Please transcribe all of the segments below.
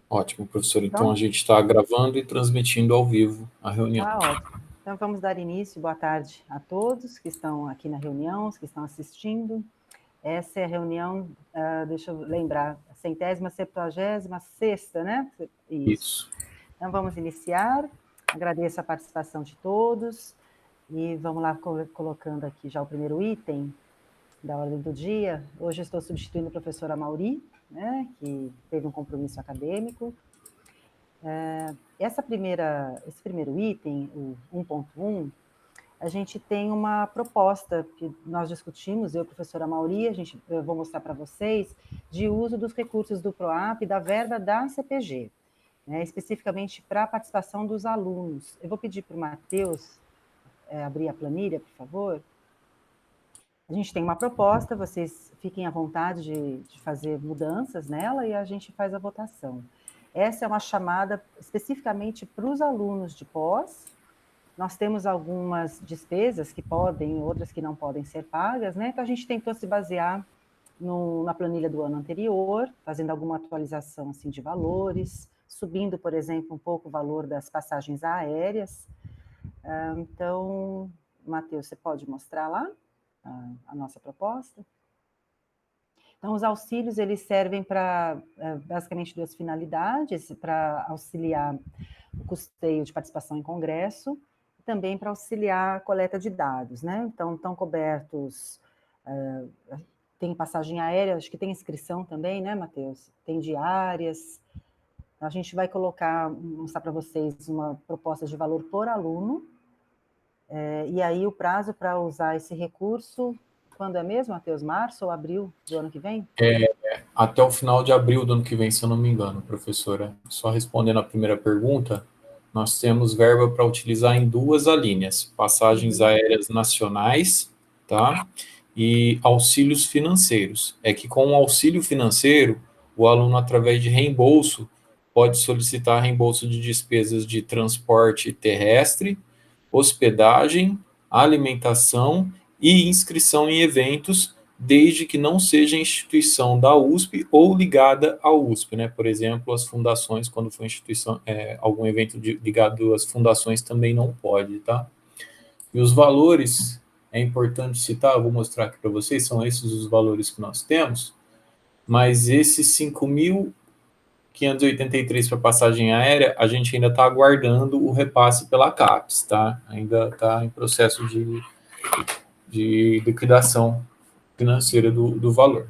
Ótimo, professor. Então, a Pronto? gente está gravando e transmitindo ao vivo a reunião. Tá ótimo. Então, vamos dar início. Boa tarde a todos que estão aqui na reunião, os que estão assistindo. Essa é a reunião, deixa eu lembrar, a 176ª, né? Isso. Então, vamos iniciar. Agradeço a participação de todos. E vamos lá colocando aqui já o primeiro item da ordem do dia. Hoje eu estou substituindo a professora Mauri, né, que teve um compromisso acadêmico. Esse primeiro item, o 1.1, a gente tem uma proposta que nós discutimos, eu e a professora Mauri, eu vou mostrar para vocês, de uso dos recursos do PROAP e da verba da CPG, né, especificamente para a participação dos alunos. Eu vou pedir para o Matheus abrir a planilha, por favor. A gente tem uma proposta, vocês fiquem à vontade de fazer mudanças nela e a gente faz a votação. Essa é uma chamada especificamente para os alunos de pós. Nós temos algumas despesas que podem, outras que não podem ser pagas, né? Então, a gente tentou se basear na planilha do ano anterior, fazendo alguma atualização assim, de valores, subindo, por exemplo, um pouco o valor das passagens aéreas. Então, Matheus, você pode mostrar lá a nossa proposta? Então, os auxílios, eles servem para, basicamente, duas finalidades, para auxiliar o custeio de participação em congresso, e também para auxiliar a coleta de dados, né? Então, estão cobertos, tem passagem aérea, acho que tem inscrição também, né, Matheus? Tem diárias. A gente vai mostrar para vocês uma proposta de valor por aluno, e aí o prazo para usar esse recurso, quando é mesmo, Matheus? Março ou abril do ano que vem? Até o final de abril do ano que vem, se eu não me engano, professora. Só respondendo a primeira pergunta, nós temos verba para utilizar em duas alíneas: passagens aéreas nacionais, tá? E auxílios financeiros. É que com o auxílio financeiro, o aluno, através de reembolso, pode solicitar reembolso de despesas de transporte terrestre, hospedagem, alimentação e inscrição em eventos, desde que não seja instituição da USP ou ligada à USP, né? Por exemplo, as fundações, quando for instituição, algum evento ligado às fundações também não pode, tá? E os valores, é importante citar, eu vou mostrar aqui para vocês, são esses os valores que nós temos, mas esses 5.583 para passagem aérea, a gente ainda está aguardando o repasse pela CAPES, tá? Ainda está em processo de liquidação financeira do valor.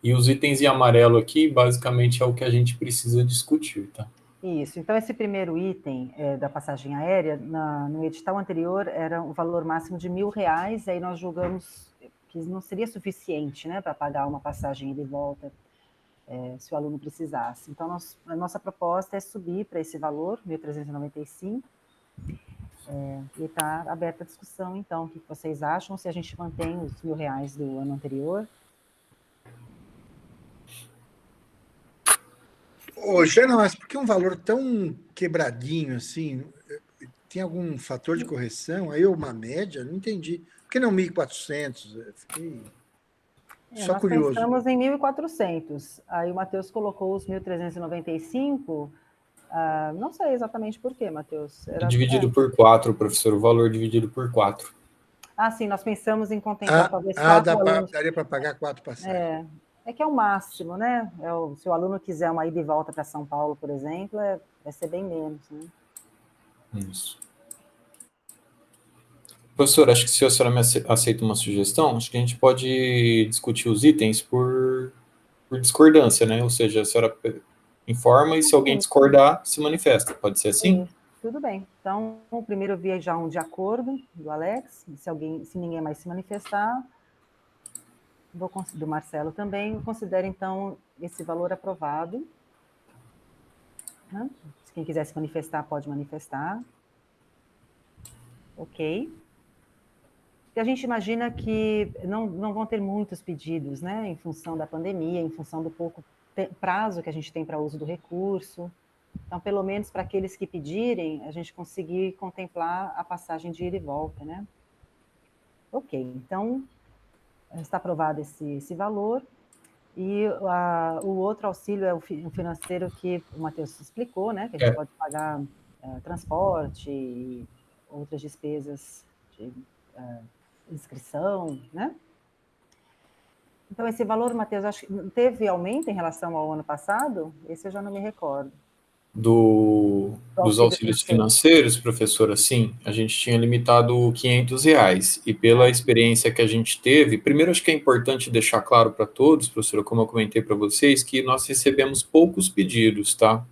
E os itens em amarelo aqui, basicamente, é o que a gente precisa discutir, tá? Isso. Então, esse primeiro item da passagem aérea, no edital anterior, era o valor máximo de R$ 1.000, e aí nós julgamos que não seria suficiente, né, para pagar uma passagem ida e volta, se o aluno precisasse. Então, a nossa proposta é subir para esse valor, 1.395, e está aberta a discussão, então, o que vocês acham, se a gente mantém os R$ 1.000 do ano anterior? Ô, Jana, mas por que um valor tão quebradinho assim? Tem algum fator de correção? Aí uma média? Não entendi. Por que não 1.400? Fiquei só Nós curioso. pensamos em 1.400, aí o Matheus colocou os 1.395, não sei exatamente por quê, Matheus. Dividido por 4, professor, o valor dividido por 4. Sim, nós pensamos em contemplar talvez 4 alunos. Daria para pagar 4 passagens. É que é o máximo, né? Se o aluno quiser uma ida e volta para São Paulo, por exemplo, vai ser bem menos, né? Isso. Professor, acho que se a senhora me aceita uma sugestão, acho que a gente pode discutir os itens por discordância, né? Ou seja, a senhora informa e se alguém discordar, se manifesta. Pode ser assim? Isso, tudo bem. Então, primeiro eu vi já um de acordo do Alex, se ninguém mais se manifestar, do Marcelo também, eu considero então esse valor aprovado. Né? Se quem quiser se manifestar, pode manifestar. Ok. E a gente imagina que não vão ter muitos pedidos, né, em função da pandemia, em função do pouco prazo que a gente tem para uso do recurso. Então, pelo menos para aqueles que pedirem, a gente conseguir contemplar a passagem de ida e volta, né? Ok, então, está aprovado esse valor. E o outro auxílio é o financeiro que o Matheus explicou, né? Que a gente pode pagar transporte e outras despesas de inscrição, né? Então, esse valor, Matheus, acho que teve aumento em relação ao ano passado? Esse eu já não me recordo. Dos auxílios financeiros, professora, sim, a gente tinha limitado R$500, e pela experiência que a gente teve, primeiro acho que é importante deixar claro para todos, professora, como eu comentei para vocês, que nós recebemos poucos pedidos, tá?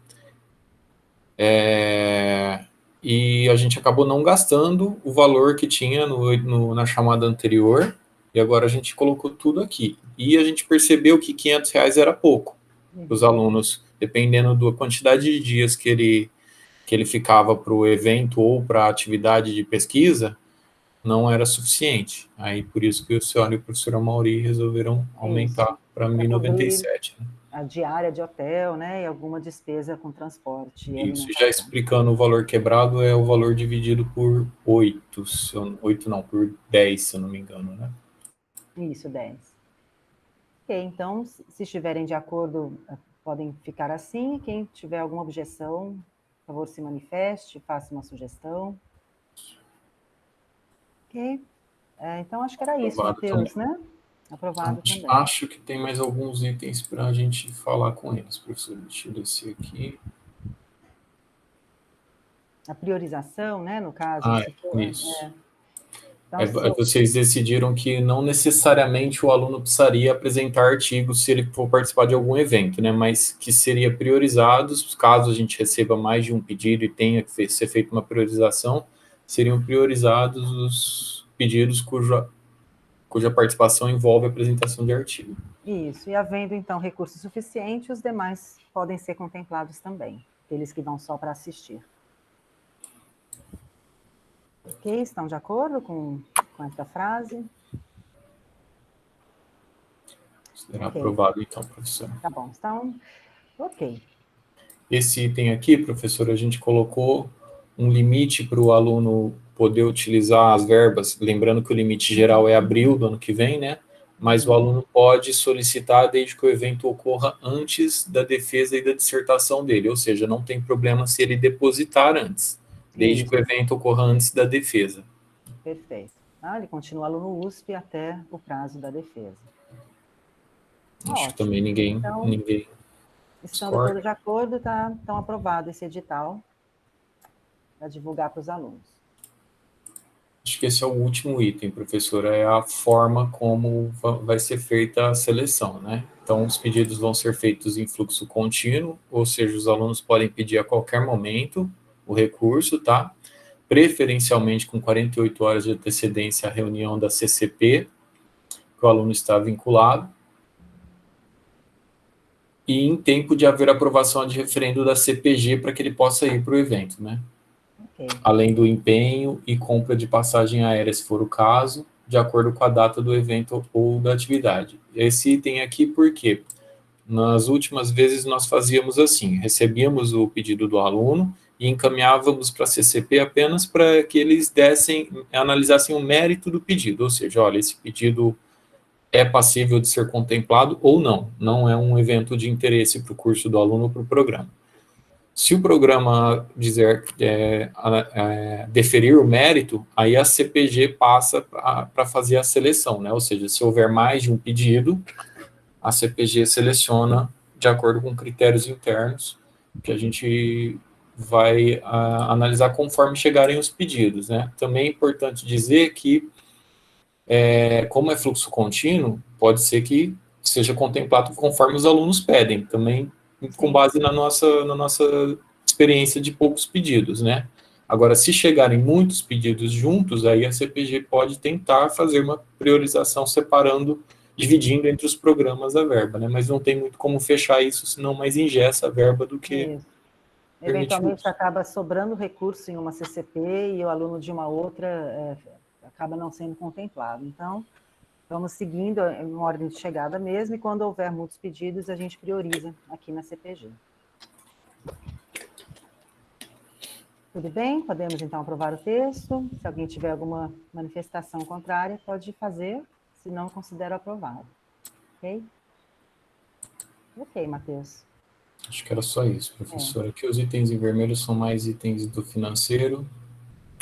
E a gente acabou não gastando o valor que tinha na chamada anterior, e agora a gente colocou tudo aqui. E a gente percebeu que R$500 era pouco para os alunos, dependendo da quantidade de dias que ele ficava para o evento ou para a atividade de pesquisa, não era suficiente. Aí, por isso que o senhor e a professora Mauri resolveram aumentar para R$1.097. Né? A diária de hotel, né, e alguma despesa com transporte. Isso, já explicando o valor quebrado, é o valor dividido por 8, por 10, se eu não me engano, né? Isso, 10. Ok, então, se estiverem de acordo, podem ficar assim. Quem tiver alguma objeção, por favor, se manifeste, faça uma sugestão. Ok. Então, acho que era isso, Matheus, né? Aprovado também. Acho que tem mais alguns itens para a gente falar com eles, professor. Deixa eu descer aqui. A priorização, né, no caso. Isso. Então, vocês decidiram que não necessariamente o aluno precisaria apresentar artigos se ele for participar de algum evento, né? Mas que seria priorizados, caso a gente receba mais de um pedido e tenha que ser feita uma priorização, seriam priorizados os pedidos cuja participação envolve a apresentação de artigo. Isso, e havendo, então, recurso suficiente, os demais podem ser contemplados também, aqueles que vão só para assistir. Ok, estão de acordo com essa frase? Será aprovado, então, professora. Tá bom, então, ok. Esse item aqui, professora, a gente colocou um limite para o aluno poder utilizar as verbas, lembrando que o limite geral é abril do ano que vem, né? Mas o aluno pode solicitar desde que o evento ocorra antes da defesa e da dissertação dele, ou seja, não tem problema se ele depositar antes, desde que o evento ocorra antes da defesa. Perfeito. Ele continua aluno USP até o prazo da defesa. Acho que também ninguém estando todos de acordo, então aprovado esse edital para divulgar para os alunos. Acho que esse é o último item, professora, é a forma como vai ser feita a seleção, né? Então, os pedidos vão ser feitos em fluxo contínuo, ou seja, os alunos podem pedir a qualquer momento o recurso, tá? Preferencialmente com 48 horas de antecedência à reunião da CCP, que o aluno está vinculado, e em tempo de haver aprovação de referendo da CPG para que ele possa ir para o evento, né? Além do empenho e compra de passagem aérea, se for o caso, de acordo com a data do evento ou da atividade. Esse item aqui, por quê? Nas últimas vezes nós fazíamos assim, recebíamos o pedido do aluno e encaminhávamos para a CCP apenas para que eles analisassem o mérito do pedido, ou seja, olha, esse pedido é passível de ser contemplado ou não, não é um evento de interesse para o curso do aluno ou para o programa. Se o programa deferir o mérito, aí a CPG passa para fazer a seleção, né? Ou seja, se houver mais de um pedido, a CPG seleciona de acordo com critérios internos que a gente vai analisar conforme chegarem os pedidos, né? Também é importante dizer que, como é fluxo contínuo, pode ser que seja contemplado conforme os alunos pedem, também com base na nossa experiência de poucos pedidos, né? Agora, se chegarem muitos pedidos juntos, aí a CPG pode tentar fazer uma priorização separando, dividindo entre os programas a verba, né? Mas não tem muito como fechar isso, senão mais engessa a verba do que... Eventualmente acaba sobrando recurso em uma CCP e o aluno de uma outra acaba não sendo contemplado. Então, vamos seguindo em ordem de chegada mesmo, e quando houver muitos pedidos, a gente prioriza aqui na CPG. Tudo bem? Podemos, então, aprovar o texto. Se alguém tiver alguma manifestação contrária, pode fazer, se não, considero aprovado. Ok? Ok, Matheus. Acho que era só isso, professora. Aqui os itens em vermelho são mais itens do financeiro.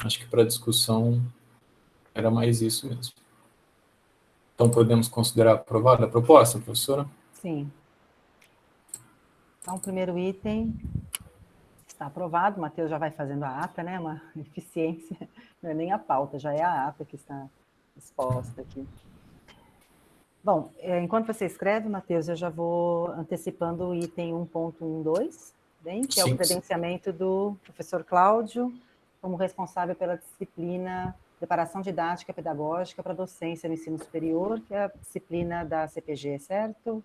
Acho que para discussão era mais isso mesmo. Então, podemos considerar aprovada a proposta, professora? Sim. Então, o primeiro item está aprovado. O Matheus já vai fazendo a ata, né? Uma eficiência. Não é nem a pauta, já é a ata que está exposta aqui. Bom, enquanto você escreve, Matheus, eu já vou antecipando o item 1.12, bem, que é o credenciamento do professor Cláudio como responsável pela disciplina Preparação Didática e Pedagógica para Docência no Ensino Superior, que é a disciplina da CPG, certo?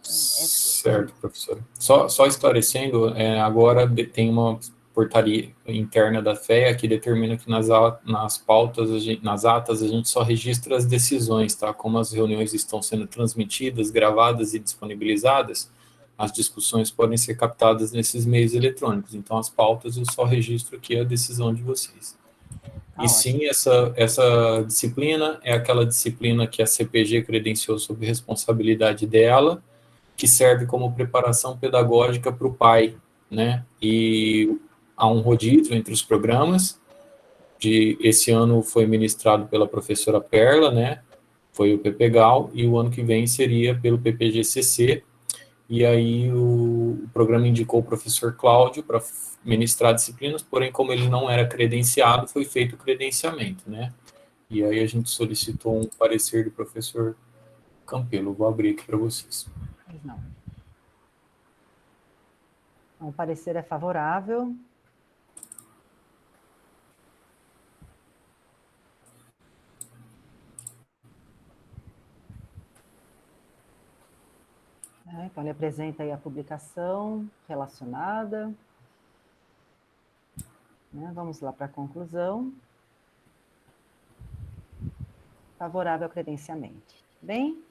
Certo, professora. Só esclarecendo, agora tem uma portaria interna da FEA que determina que nas pautas, nas atas, a gente só registra as decisões, tá? Como as reuniões estão sendo transmitidas, gravadas e disponibilizadas, as discussões podem ser captadas nesses meios eletrônicos. Então, as pautas eu só registro aqui a decisão de vocês. E sim, essa disciplina é aquela disciplina que a CPG credenciou sob responsabilidade dela, que serve como preparação pedagógica para o pai, né? E há um rodízio entre os programas. Esse ano foi ministrado pela professora Perla, né? Foi o PPGAL, e o ano que vem seria pelo PPGCC. E aí o programa indicou o professor Cláudio para ministrar disciplinas, porém, como ele não era credenciado, foi feito o credenciamento, né? E aí a gente solicitou um parecer do professor Campelo. Vou abrir aqui para vocês. Pois não. O parecer é favorável. Então, ele apresenta aí a publicação relacionada. Vamos lá para a conclusão. Favorável ao credenciamento. Bem,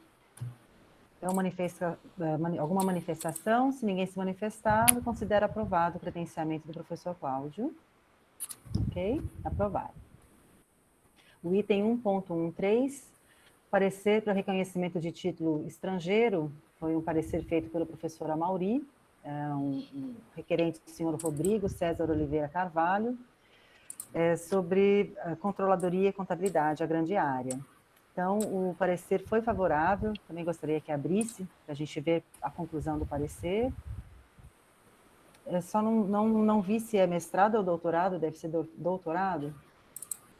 então, alguma manifestação? Se ninguém se manifestar, eu considero aprovado o credenciamento do professor Cláudio. Ok? Aprovado. O item 1.13, parecer para reconhecimento de título estrangeiro, foi um parecer feito pelo professor Amauri, um requerente do senhor Rodrigo César Oliveira Carvalho, sobre a controladoria e contabilidade, a grande área. Então, o parecer foi favorável, também gostaria que abrisse, para a gente ver a conclusão do parecer. Só não vi se é mestrado ou doutorado, deve ser doutorado?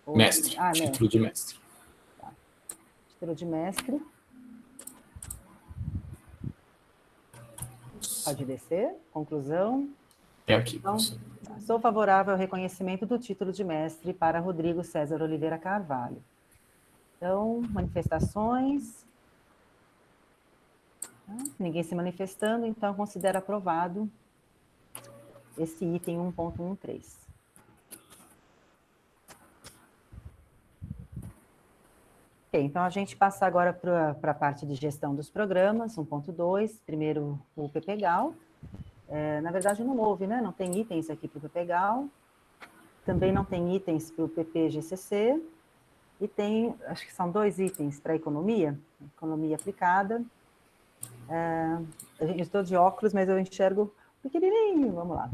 Mestre, título de mestre. Tá. Título de mestre. Pode descer, conclusão. É aqui. Então, sou favorável ao reconhecimento do título de mestre para Rodrigo César Oliveira Carvalho. Então, manifestações. Ninguém se manifestando, então considero aprovado esse item 1.13. Ok, então a gente passa agora para a parte de gestão dos programas, 1.2, primeiro o PPGAL. Na verdade, não houve, né? Não tem itens aqui para o PPGAL, também não tem itens para o PPGCC, e tem, acho que são 2 itens para economia aplicada. Eu estou de óculos, mas eu enxergo pequenininho, vamos lá.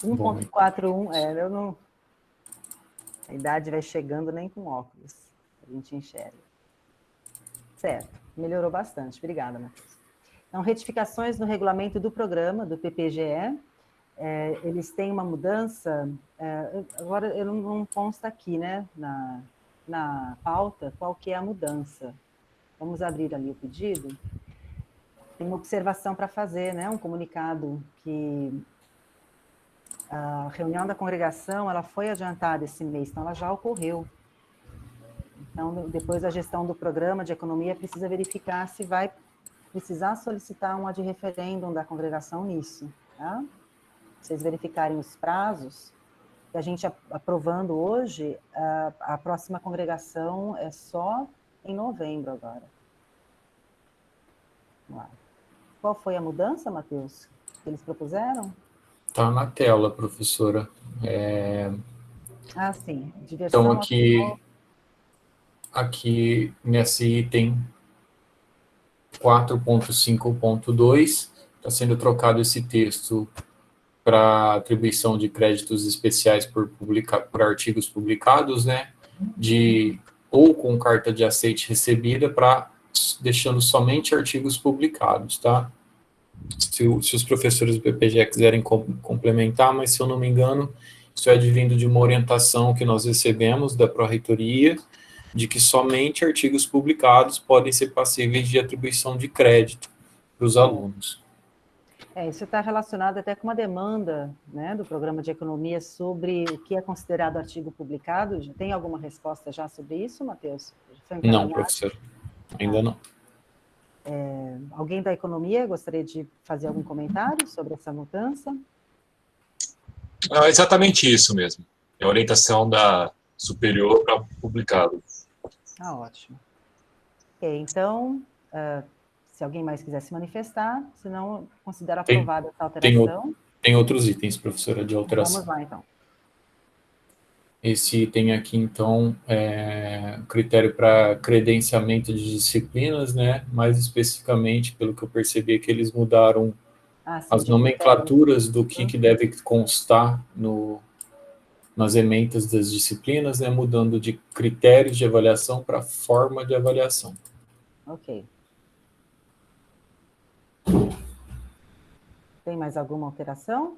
1.41, eu não... A idade vai chegando nem com óculos, a gente enxerga. Certo, melhorou bastante, obrigada, Matheus. Então, retificações no regulamento do programa, do PPGE, eles têm uma mudança, agora eu não consta aqui, né, na pauta, qual que é a mudança. Vamos abrir ali o pedido. Tem uma observação para fazer, né, um comunicado que a reunião da congregação, ela foi adiantada esse mês, então ela já ocorreu. Então, depois a gestão do programa de economia precisa verificar se vai precisar solicitar um ad referendum da congregação nisso, tá? Vocês verificarem os prazos, que a gente aprovando hoje, a próxima congregação é só em novembro agora. Vamos lá. Qual foi a mudança, Matheus, que eles propuseram? Está na tela, professora. Sim, diversão... Então, aqui nesse item 4.5.2, está sendo trocado esse texto para atribuição de créditos especiais por artigos publicados, né, ou com carta de aceite recebida, para deixando somente artigos publicados, tá? Se os professores do PPGE quiserem complementar, mas se eu não me engano, isso é advindo de uma orientação que nós recebemos da Pró-Reitoria, de que somente artigos publicados podem ser passíveis de atribuição de crédito para os alunos. Isso está relacionado até com uma demanda, né, do Programa de Economia sobre o que é considerado artigo publicado. Tem alguma resposta já sobre isso, Matheus? Não, professor, ainda não. Alguém da Economia gostaria de fazer algum comentário sobre essa mudança? É exatamente isso mesmo. É a orientação da superior para publicado. Ótimo. Ok, então, se alguém mais quiser se manifestar, senão considero aprovada essa alteração. Tem outros itens, professora, de alteração. Vamos lá, então. Esse item aqui, então, é critério para credenciamento de disciplinas, né? Mais especificamente, pelo que eu percebi, é que eles mudaram as nomenclaturas do que deve constar nas ementas das disciplinas, né? Mudando de critérios de avaliação para forma de avaliação. Ok. Tem mais alguma alteração?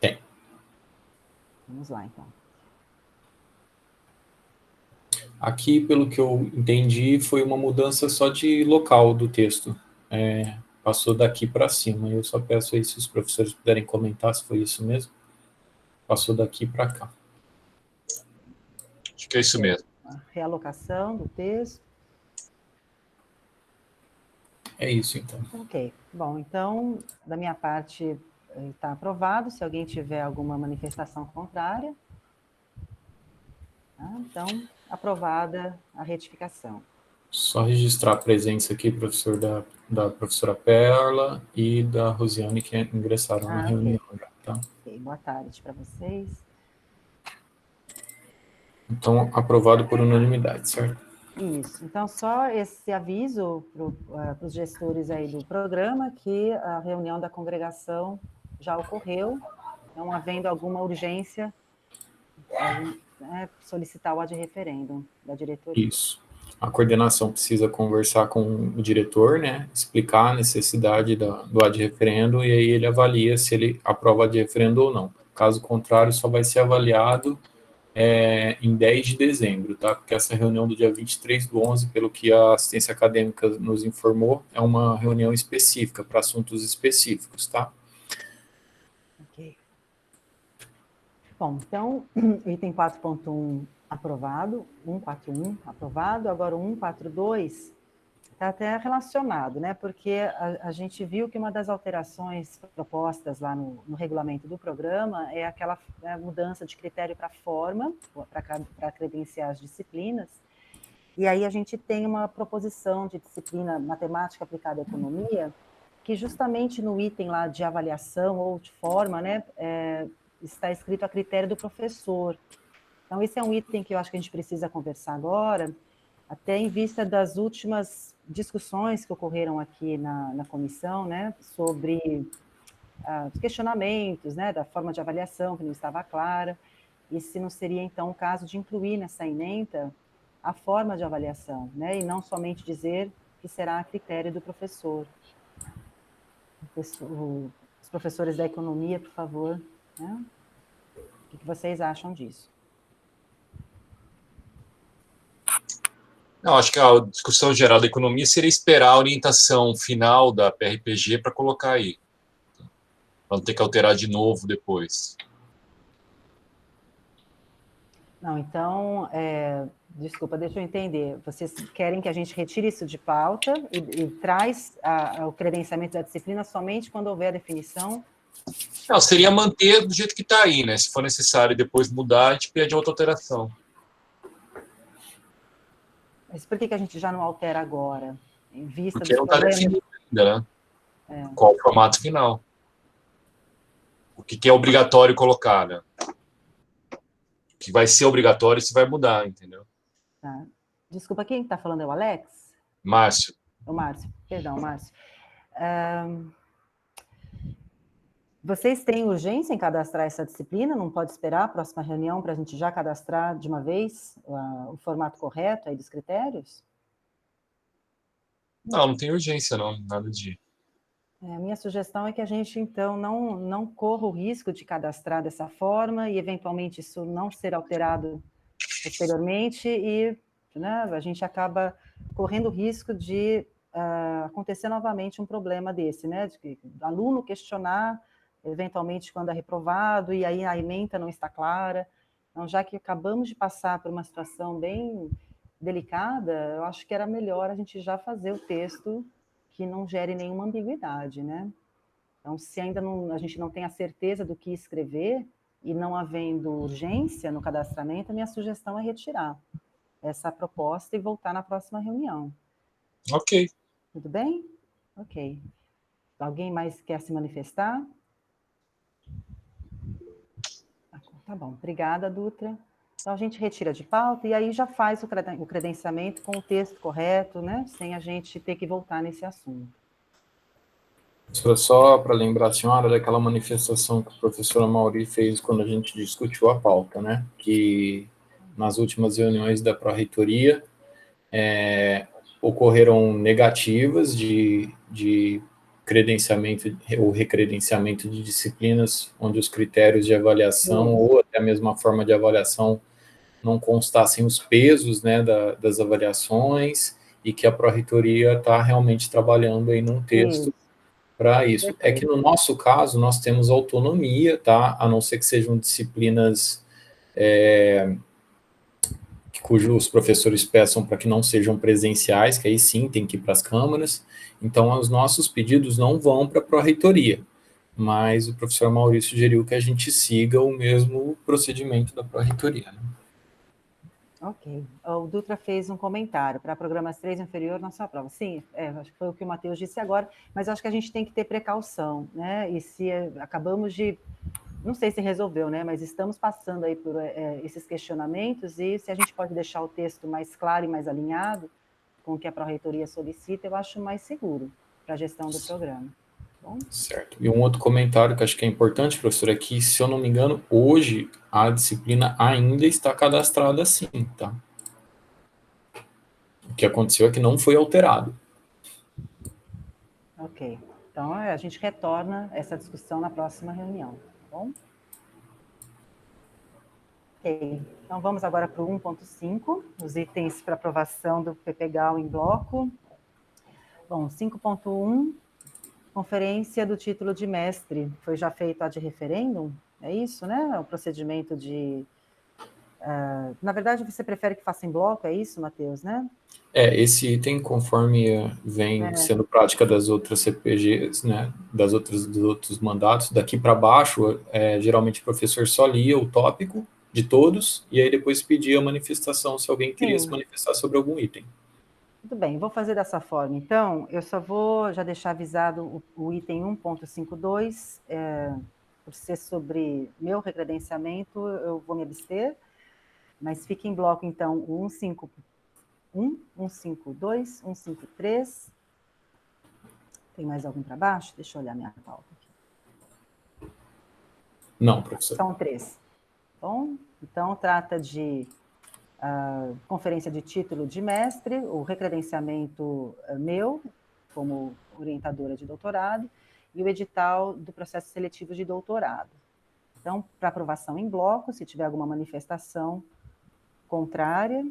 Tem. Vamos lá, então. Aqui, pelo que eu entendi, foi uma mudança só de local do texto. Passou daqui para cima. Eu só peço aí se os professores puderem comentar se foi isso mesmo. Passou daqui para cá. Acho que é isso mesmo. A realocação do texto. É isso, então. Ok. Bom, então, da minha parte, está aprovado. Se alguém tiver alguma manifestação contrária. Então, aprovada a retificação. Só registrar a presença aqui, professor, da professora Perla e da Rosiane, que ingressaram na reunião. Tá? Ok, boa tarde para vocês. Então, aprovado por unanimidade, certo? Isso. Então, só esse aviso para os gestores aí do programa que a reunião da congregação já ocorreu, não havendo alguma urgência, solicitar o ad referendum da diretoria. Isso. A coordenação precisa conversar com o diretor, né, explicar a necessidade do ad referendo, e aí ele avalia se ele aprova ad referendo ou não. Caso contrário, só vai ser avaliado em 10 de dezembro, tá? Porque essa reunião do dia 23/11, pelo que a assistência acadêmica nos informou, é uma reunião específica, para assuntos específicos, tá? Ok. Bom, então, item 4.1 aprovado, 141 aprovado, agora o 142 está até relacionado, né? Porque a gente viu que uma das alterações propostas lá no regulamento do programa é aquela mudança de critério para forma, para credenciar as disciplinas, e aí a gente tem uma proposição de disciplina matemática aplicada à economia, que justamente no item lá de avaliação ou de forma, né, está escrito a critério do professor. Então, esse é um item que eu acho que a gente precisa conversar agora, até em vista das últimas discussões que ocorreram aqui na comissão, né, sobre os questionamentos, né, da forma de avaliação, que não estava clara, e se não seria, então, o caso de incluir nessa ementa a forma de avaliação, né, e não somente dizer que será a critério do professor. Os professores da economia, por favor, né? O que vocês acham disso? Não, acho que a discussão geral da economia seria esperar a orientação final da PRPG para colocar aí. Para não ter que alterar de novo depois. Não, então, desculpa, deixa eu entender. Vocês querem que a gente retire isso de pauta e traz o credenciamento da disciplina somente quando houver a definição? Não, seria manter do jeito que está aí, né? Se for necessário depois mudar, a gente pede outra alteração. Mas por que a gente já não altera agora? Em vista porque dos não está definido ainda, né? Qual o formato final. O que é obrigatório colocar, né? O que vai ser obrigatório se vai mudar, entendeu? Tá. Desculpa, quem está falando é o Alex? Márcio. O Márcio, perdão, Márcio. Vocês têm urgência em cadastrar essa disciplina? Não pode esperar a próxima reunião para a gente já cadastrar de uma vez o formato correto aí dos critérios? Não tem urgência, não, nada de... A minha sugestão é que a gente, então, não corra o risco de cadastrar dessa forma e, eventualmente, isso não ser alterado posteriormente e, né, a gente acaba correndo o risco de acontecer novamente um problema desse, né, de que o aluno questionar, eventualmente, quando é reprovado, e aí a ementa não está clara. Então, já que acabamos de passar por uma situação bem delicada, eu acho que era melhor a gente já fazer o texto que não gere nenhuma ambiguidade, né? Então, se ainda a gente não tem a certeza do que escrever, e não havendo urgência no cadastramento, a minha sugestão é retirar essa proposta e voltar na próxima reunião. Ok. Tudo bem? Ok. Alguém mais quer se manifestar? Tá bom. Obrigada, Dutra. Então, a gente retira de pauta e aí já faz o credenciamento com o texto correto, né? Sem a gente ter que voltar nesse assunto. Só para lembrar a senhora daquela manifestação que a professora Mauri fez quando a gente discutiu a pauta, né? Que nas últimas reuniões da Pró-Reitoria ocorreram negativas de credenciamento ou recredenciamento de disciplinas onde os critérios de avaliação ou até a mesma forma de avaliação não constassem os pesos, né, das avaliações, e que a Pró-Reitoria está realmente trabalhando aí num texto para isso. É que no nosso caso, nós temos autonomia, tá? A não ser que sejam disciplinas cujos professores peçam para que não sejam presenciais, que aí sim tem que ir para as câmaras. Então, os nossos pedidos não vão para a Pró-Reitoria, mas o professor Maurício sugeriu que a gente siga o mesmo procedimento da Pró-Reitoria, né? Ok. O Dutra fez um comentário para programas 3 inferior na sua prova. Sim, acho que foi o que o Matheus disse agora, mas acho que a gente tem que ter precaução, né? E se acabamos de... Não sei se resolveu, né? Mas estamos passando aí por esses questionamentos e se a gente pode deixar o texto mais claro e mais alinhado com o que a Pró-Reitoria solicita, eu acho mais seguro para a gestão do programa. Bom? Certo. E um outro comentário que acho que é importante, professor, é que, se eu não me engano, hoje a disciplina ainda está cadastrada assim, tá? O que aconteceu é que não foi alterado. Ok. Então, a gente retorna essa discussão na próxima reunião, tá bom? Ok. Então, vamos agora para o 1.5, os itens para aprovação do PPGAL em bloco. Bom, 5.1, conferência do título de mestre. Foi já feito a de referêndum? É isso, né? O procedimento de... na verdade, você prefere que faça em bloco, é isso, Matheus, né? Esse item, conforme vem sendo prática das outras CPGs, né, dos outros mandatos, daqui para baixo, geralmente o professor só lia o tópico de todos, e aí depois pedia a manifestação, se alguém queria se manifestar sobre algum item. Muito bem, vou fazer dessa forma. Então, eu só vou já deixar avisado o item 1.52, por ser sobre meu recredenciamento, eu vou me abster, mas fica em bloco, então, o 151, 152, 153. Tem mais algum para baixo? Deixa eu olhar minha pauta aqui. Não, professor. São 3. Bom, então, trata de conferência de título de mestre, o recredenciamento meu, como orientadora de doutorado, e o edital do processo seletivo de doutorado. Então, para aprovação em bloco, se tiver alguma manifestação contrária,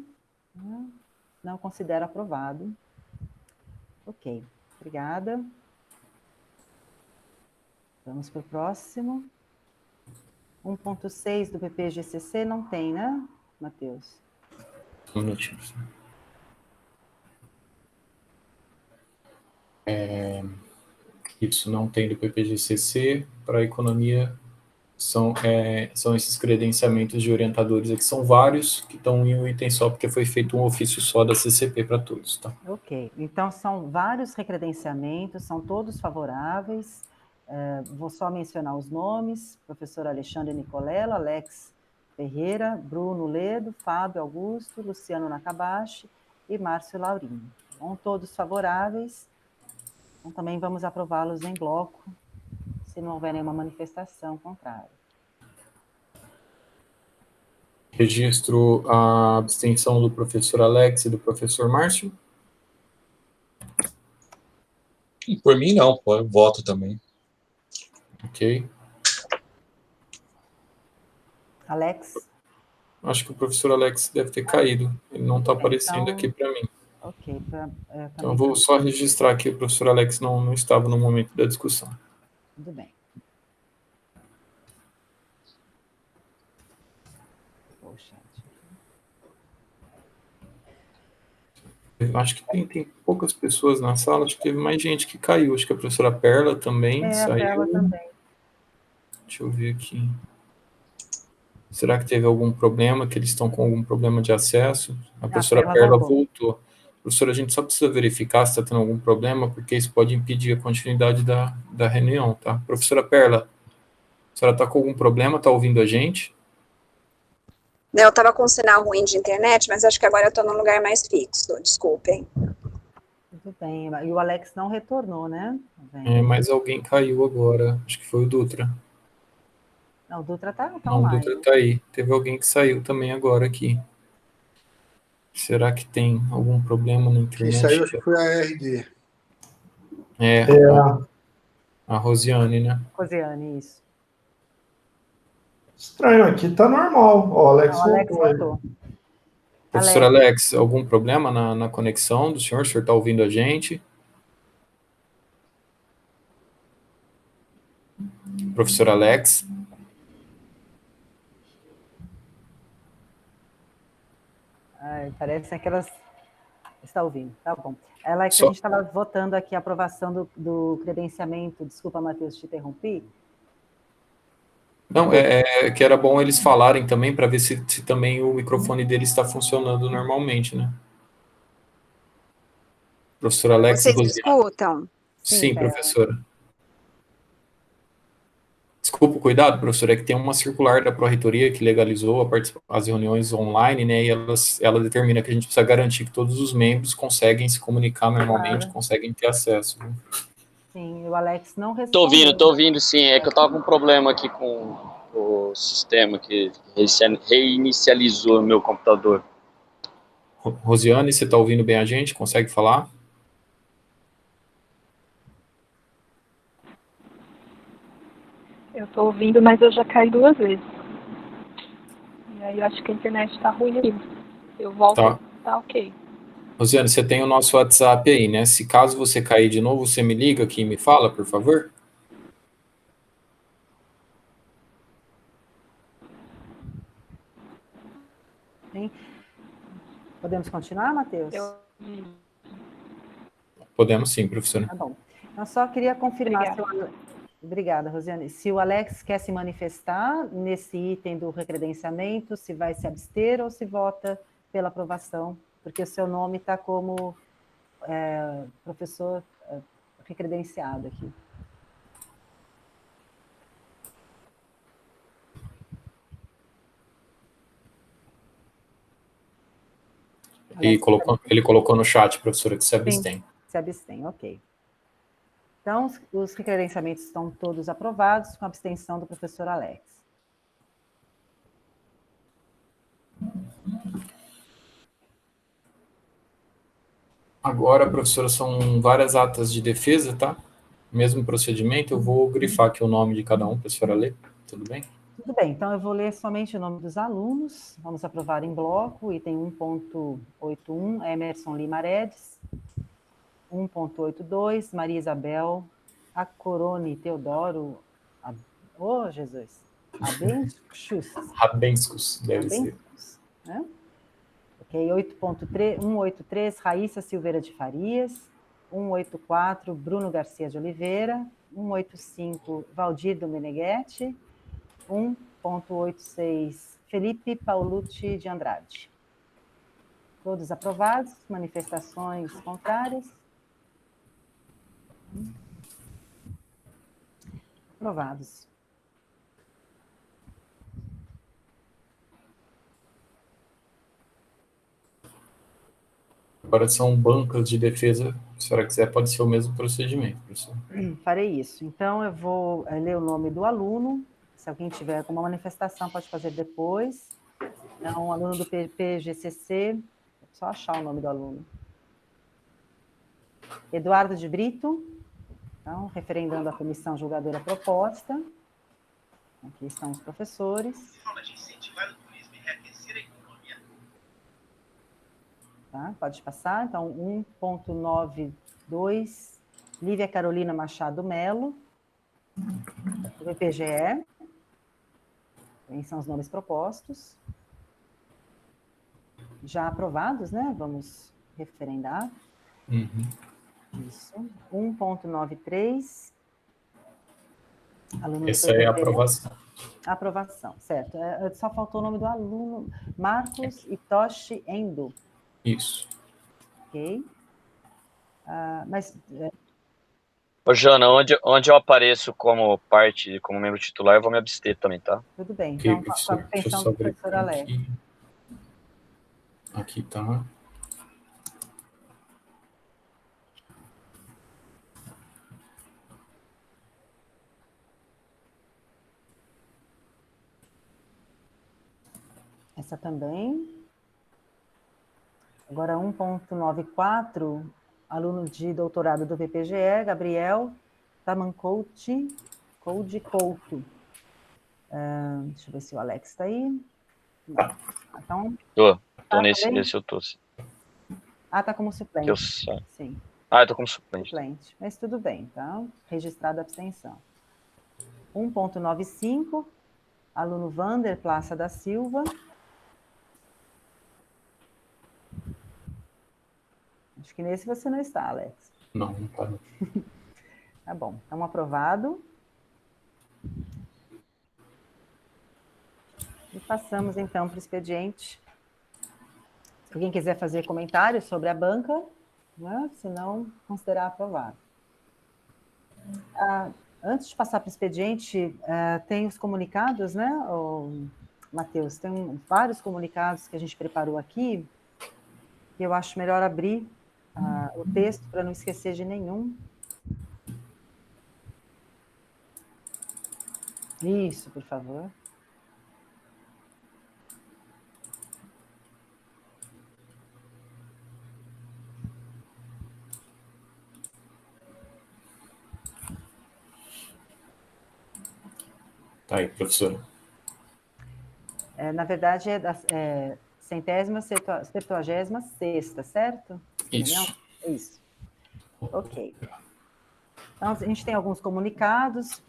não considero aprovado. Ok, obrigada. Vamos para o próximo. 1.6 do PPGCC não tem, né, Matheus? Um minutinho. Isso não tem do PPGCC. Para a economia, são esses credenciamentos de orientadores aqui, são vários, que estão em um item só, porque foi feito um ofício só da CCP para todos, tá? Ok, então são vários recredenciamentos, são todos favoráveis. Vou só mencionar os nomes: professor Alexandre Nicolella, Alex Ferreira, Bruno Ledo, Fábio Augusto, Luciano Nakabashi e Márcio Laurinho. Bom, todos favoráveis. Então, também vamos aprová-los em bloco, se não houver nenhuma manifestação contrária. Registro a abstenção do professor Alex e do professor Márcio. Por mim, não, pô, eu voto também. Ok. Alex? Acho que o professor Alex deve ter caído. Ele não está aparecendo então, aqui para mim. Ok. Então, eu vou só registrar que o professor Alex não estava no momento da discussão. Tudo bem. Poxa. Acho que tem poucas pessoas na sala, acho que teve mais gente que caiu. Acho que a professora Perla também saiu. A Perla também. Deixa eu ver aqui. Será que teve algum problema, que eles estão com algum problema de acesso? A professora Perla voltou. Professora, a gente só precisa verificar se está tendo algum problema, porque isso pode impedir a continuidade da reunião, tá? Professora Perla, a senhora está com algum problema? Está ouvindo a gente? Não, eu estava com um sinal ruim de internet, mas acho que agora eu estou num lugar mais fixo. Desculpem. Tudo bem. E o Alex não retornou, né? Mas alguém caiu agora. Acho que foi o Dutra. Não, o Dutra está Não, online. o Dutra está aí. Teve alguém que saiu também agora aqui. Será que tem algum problema na internet? Quem saiu acho que foi a RD. A Rosiane, né? Rosiane, isso. Estranho, aqui tá normal. Ó, Alex voltou. Professor Alex, algum problema na conexão do senhor? O senhor está ouvindo a gente? Professor Alex? Parece aquelas... Está ouvindo, tá bom. Alex, a gente estava votando aqui a aprovação do credenciamento. Desculpa, Matheus, te interrompi. Não, que era bom eles falarem também, para ver se também o microfone dele está funcionando normalmente, né? Professor Alex Vocês me escutam? Sim, professora. Desculpa o cuidado, professora, é que tem uma circular da Pró-Reitoria que legalizou as reuniões online, né, e ela determina que a gente precisa garantir que todos os membros conseguem se comunicar normalmente, conseguem ter acesso. Né? Sim, o Alex não respondeu. Tô ouvindo, sim. É que eu tava com um problema aqui com o sistema que reinicializou o meu computador. Rosiane, você está ouvindo bem a gente? Consegue falar? Eu tô ouvindo, mas eu já caí 2 vezes. E aí eu acho que a internet tá ruim aqui. Eu volto, tá ok. Rosiane, você tem o nosso WhatsApp aí, né? Se caso você cair de novo, você me liga aqui e me fala, por favor? Sim. Podemos continuar, Matheus? Podemos sim, professora. Tá bom. Eu só queria confirmar Obrigada, Rosiane. Se o Alex quer se manifestar nesse item do recredenciamento, se vai se abster ou se vota pela aprovação, porque o seu nome está como professor recredenciado aqui. Ele colocou no chat, professora, que se abstém. Sim, se abstém, ok. Então, os recredenciamentos estão todos aprovados, com a abstenção do professor Alex. Agora, professora, são várias atas de defesa, tá? Mesmo procedimento, eu vou grifar aqui o nome de cada um, para a senhora ler, tudo bem? Tudo bem, então eu vou ler somente o nome dos alunos, vamos aprovar em bloco, item 1.81, Emerson Lima Redes, 1.82, Maria Isabel Acorone Teodoro, Jesus, Rabenskus, deve ser. Né? Ok, 183, Raíssa Silveira de Farias, 184, Bruno Garcia de Oliveira, 185, Valdir do Meneghetti, 1.86, Felipe Paulucci de Andrade. Todos aprovados, manifestações contrárias? Aprovados. Agora são bancas de defesa. Se a senhora quiser, pode ser o mesmo procedimento, professor. Farei isso. Então, eu vou ler o nome do aluno. Se alguém tiver alguma manifestação, pode fazer depois. Então, aluno do PGCC, só achar o nome do aluno. Eduardo de Brito, então, referendando a comissão julgadora proposta. Aqui estão os professores. Tá, pode passar. Então, 1.92, Lívia Carolina Machado Melo, do BPGE. Esses são os nomes propostos. Já aprovados, né? Vamos referendar. Isso. 1.93. Essa é a aprovação. Aprovação, certo. Só faltou o nome do aluno. Marcos Itoshi Endo. Isso. Ok. Mas... Ô, Jana, onde eu apareço como como membro titular, eu vou me abster também, tá? Tudo bem. Então, com a atenção do professor Alex. Aqui tá. Essa também. Agora, 1.94, aluno de doutorado do VPGE, Gabriel Tamancouti Couto. Deixa eu ver se o Alex está aí. Não. Então, Tô nesse eu tô. Está como suplente. Sim. Eu tô como suplente. Mas tudo bem, tá? Registrada a abstenção. 1.95, aluno Vander Plaça da Silva. Acho que nesse você não está, Alex. Não está. Tá bom, então aprovado. E passamos, então, para o expediente. Se alguém quiser fazer comentários sobre a banca, né? Se não, considerar aprovado. Antes de passar para o expediente, tem os comunicados, né, Matheus? Tem vários comunicados que a gente preparou aqui, que eu acho melhor abrir o texto para não esquecer de nenhum. Isso, por favor. Tá aí, professora. Na verdade, é da 176ª, certo? Isso. Isso. Ok. Então, a gente tem alguns comunicados,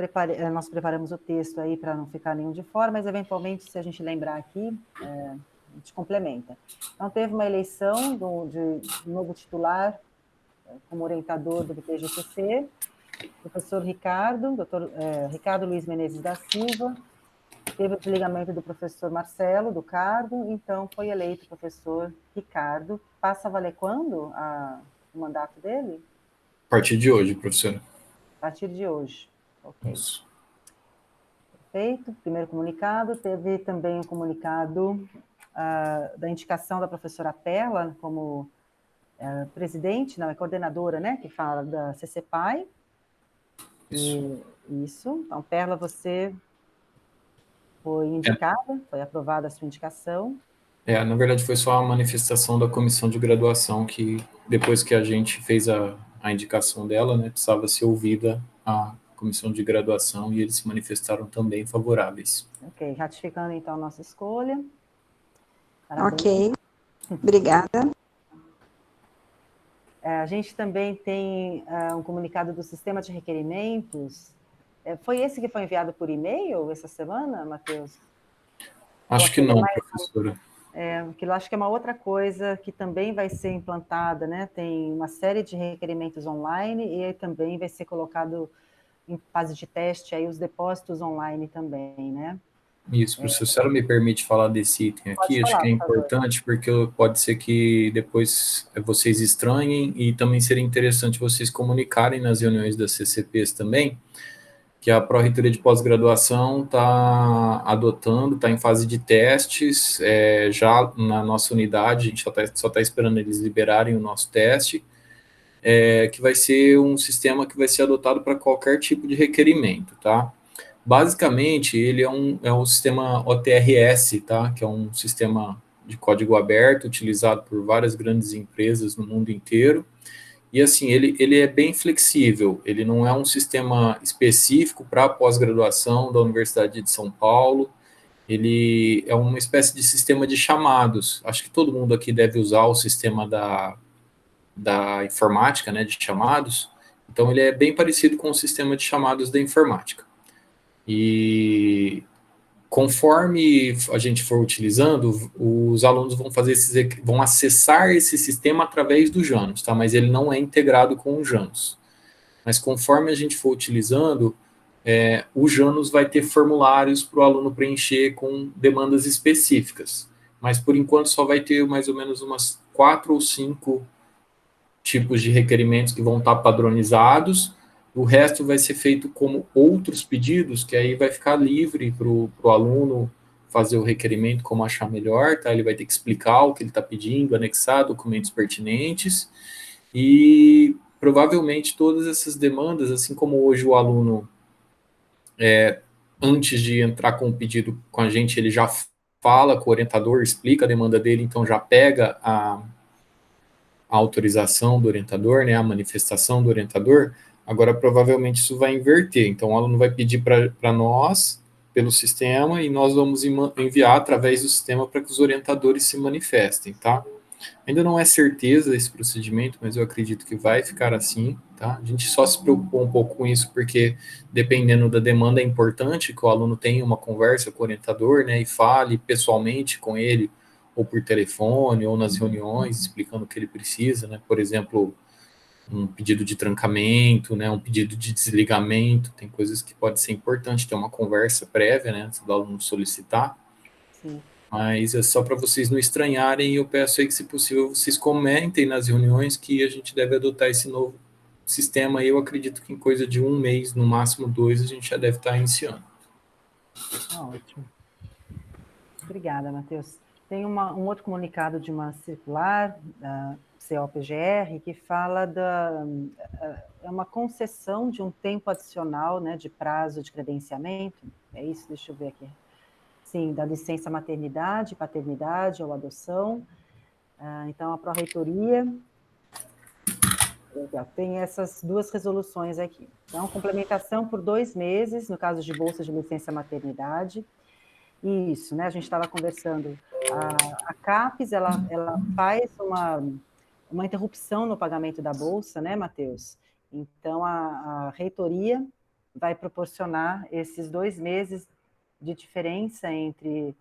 nós preparamos o texto aí para não ficar nenhum de fora, mas, eventualmente, se a gente lembrar aqui, a gente complementa. Então, teve uma eleição de novo titular como orientador do PGCC, professor Ricardo, doutor Ricardo Luiz Menezes da Silva. Teve o desligamento do professor Marcelo, do cargo, então foi eleito o professor Ricardo. Passa a valer quando o mandato dele? A partir de hoje, professora. A partir de hoje. Ok. Isso. Perfeito. Primeiro comunicado. Teve também um comunicado da indicação da professora Perla como presidente, não, é coordenadora, né, que fala da CCPAI. Isso. Então, Perla, você foi indicada, foi aprovada a sua indicação. Na verdade, foi só a manifestação da comissão de graduação que, depois que a gente fez a indicação dela, né, precisava ser ouvida a comissão de graduação e eles se manifestaram também favoráveis. Ok, ratificando, então, a nossa escolha. Parabéns. Ok, obrigada. A gente também tem um comunicado do sistema de requerimentos. Foi esse que foi enviado por e-mail essa semana, Matheus? Acho que não, professora. Que eu acho que é uma outra coisa que também vai ser implantada, né? Tem uma série de requerimentos online e aí também vai ser colocado em fase de teste aí os depósitos online também, né? Isso, professor, se a senhora me permite falar desse item aqui, Pode acho falar, que é importante, porque pode ser que depois vocês estranhem e também seria interessante vocês comunicarem nas reuniões das CCPs também, que a Pró-Reitoria de Pós-Graduação está adotando, está em fase de testes, já na nossa unidade, a gente só tá esperando eles liberarem o nosso teste, que vai ser um sistema que vai ser adotado para qualquer tipo de requerimento, tá? Basicamente, ele é um sistema OTRS, tá? Que é um sistema de código aberto, utilizado por várias grandes empresas no mundo inteiro. E, assim, ele é bem flexível, ele não é um sistema específico para pós-graduação da Universidade de São Paulo, ele é uma espécie de sistema de chamados. Acho que todo mundo aqui deve usar o sistema da informática, né, de chamados. Então, ele é bem parecido com o sistema de chamados da informática. E conforme a gente for utilizando, os alunos vão acessar esse sistema através do Janus, tá? Mas ele não é integrado com o Janus. Mas conforme a gente for utilizando, o Janus vai ter formulários para o aluno preencher com demandas específicas. Mas por enquanto só vai ter mais ou menos umas 4 ou 5 tipos de requerimentos que vão estar padronizados. O resto vai ser feito como outros pedidos, que aí vai ficar livre para o aluno fazer o requerimento como achar melhor, tá? Ele vai ter que explicar o que ele está pedindo, anexar documentos pertinentes, e provavelmente todas essas demandas, assim como hoje o aluno, antes de entrar com o pedido com a gente, ele já fala com o orientador, explica a demanda dele, então já pega a autorização do orientador, né, a manifestação do orientador. Agora, provavelmente, isso vai inverter. Então, o aluno vai pedir para nós, pelo sistema, e nós vamos enviar através do sistema para que os orientadores se manifestem, tá? Ainda não é certeza esse procedimento, mas eu acredito que vai ficar assim, tá? A gente só se preocupou um pouco com isso, porque, dependendo da demanda, é importante que o aluno tenha uma conversa com o orientador, né, e fale pessoalmente com ele, ou por telefone, ou nas reuniões, explicando o que ele precisa, né? Por exemplo, um pedido de trancamento, né, um pedido de desligamento, tem coisas que pode ser importante ter uma conversa prévia, né, antes do aluno solicitar. Sim. Mas é só para vocês não estranharem, e eu peço aí que, se possível, vocês comentem nas reuniões que a gente deve adotar esse novo sistema, e eu acredito que em coisa de 1 mês, no máximo 2, a gente já deve estar iniciando. Ótimo. Obrigada, Matheus. Tem um outro comunicado de uma circular da COPGR que fala é uma concessão de um tempo adicional, né, de prazo de credenciamento, é isso? Deixa eu ver aqui. Sim, da licença maternidade, paternidade ou adoção. Então, a Pró-Reitoria tem essas 2 resoluções aqui. Então, complementação por 2 meses, no caso de bolsa de licença maternidade. Isso, né? A gente estava conversando. A CAPES, ela faz uma interrupção no pagamento da bolsa, né, Matheus? Então, a reitoria vai proporcionar esses 2 meses de diferença entre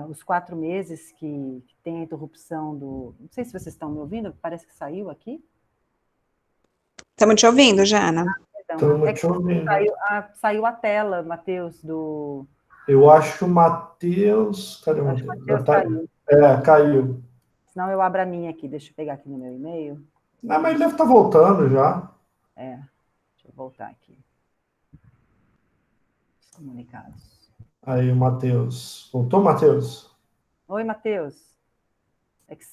os 4 meses que tem a interrupção do... Não sei se vocês estão me ouvindo, parece que saiu aqui. Estamos te ouvindo, Jana. Estamos te ouvindo. Saiu a tela, Matheus, do... Eu acho que o Matheus... Cadê o Matheus? Caiu. Caiu. Senão eu abro a minha aqui, deixa eu pegar aqui no meu e-mail. Não, mas ele deve estar voltando já. Deixa eu voltar aqui. Os comunicados. Aí, o Matheus. Voltou, Matheus? Oi, Matheus. É que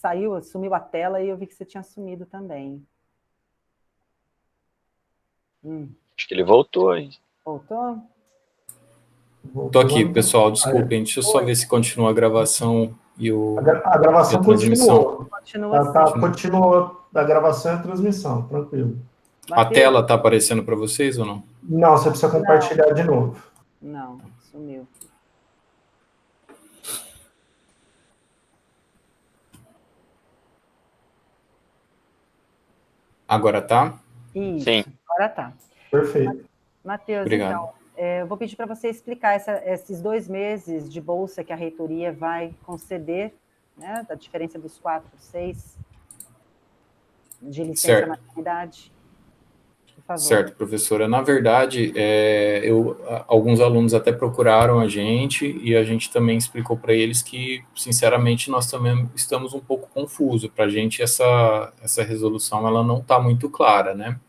sumiu a tela e eu vi que você tinha sumido também. Acho que ele voltou aí. Voltou? Tô aqui, pessoal, desculpem, deixa eu só ver se continua a gravação e a gravação transmissão. Continua a gravação e a transmissão, tranquilo. A tela tá aparecendo para vocês ou não? Não, você precisa compartilhar de novo. Não, sumiu. Agora tá? Isso, sim. Agora tá. Perfeito. Matheus, obrigado. Então, eu vou pedir para você explicar esses 2 meses de bolsa que a reitoria vai conceder, né, da diferença dos 4, 6 de licença maternidade. Por favor. Certo, professora. Na verdade, alguns alunos até procuraram a gente e a gente também explicou para eles que, sinceramente, nós também estamos um pouco confusos. Para a gente, essa resolução ela não está muito clara, né?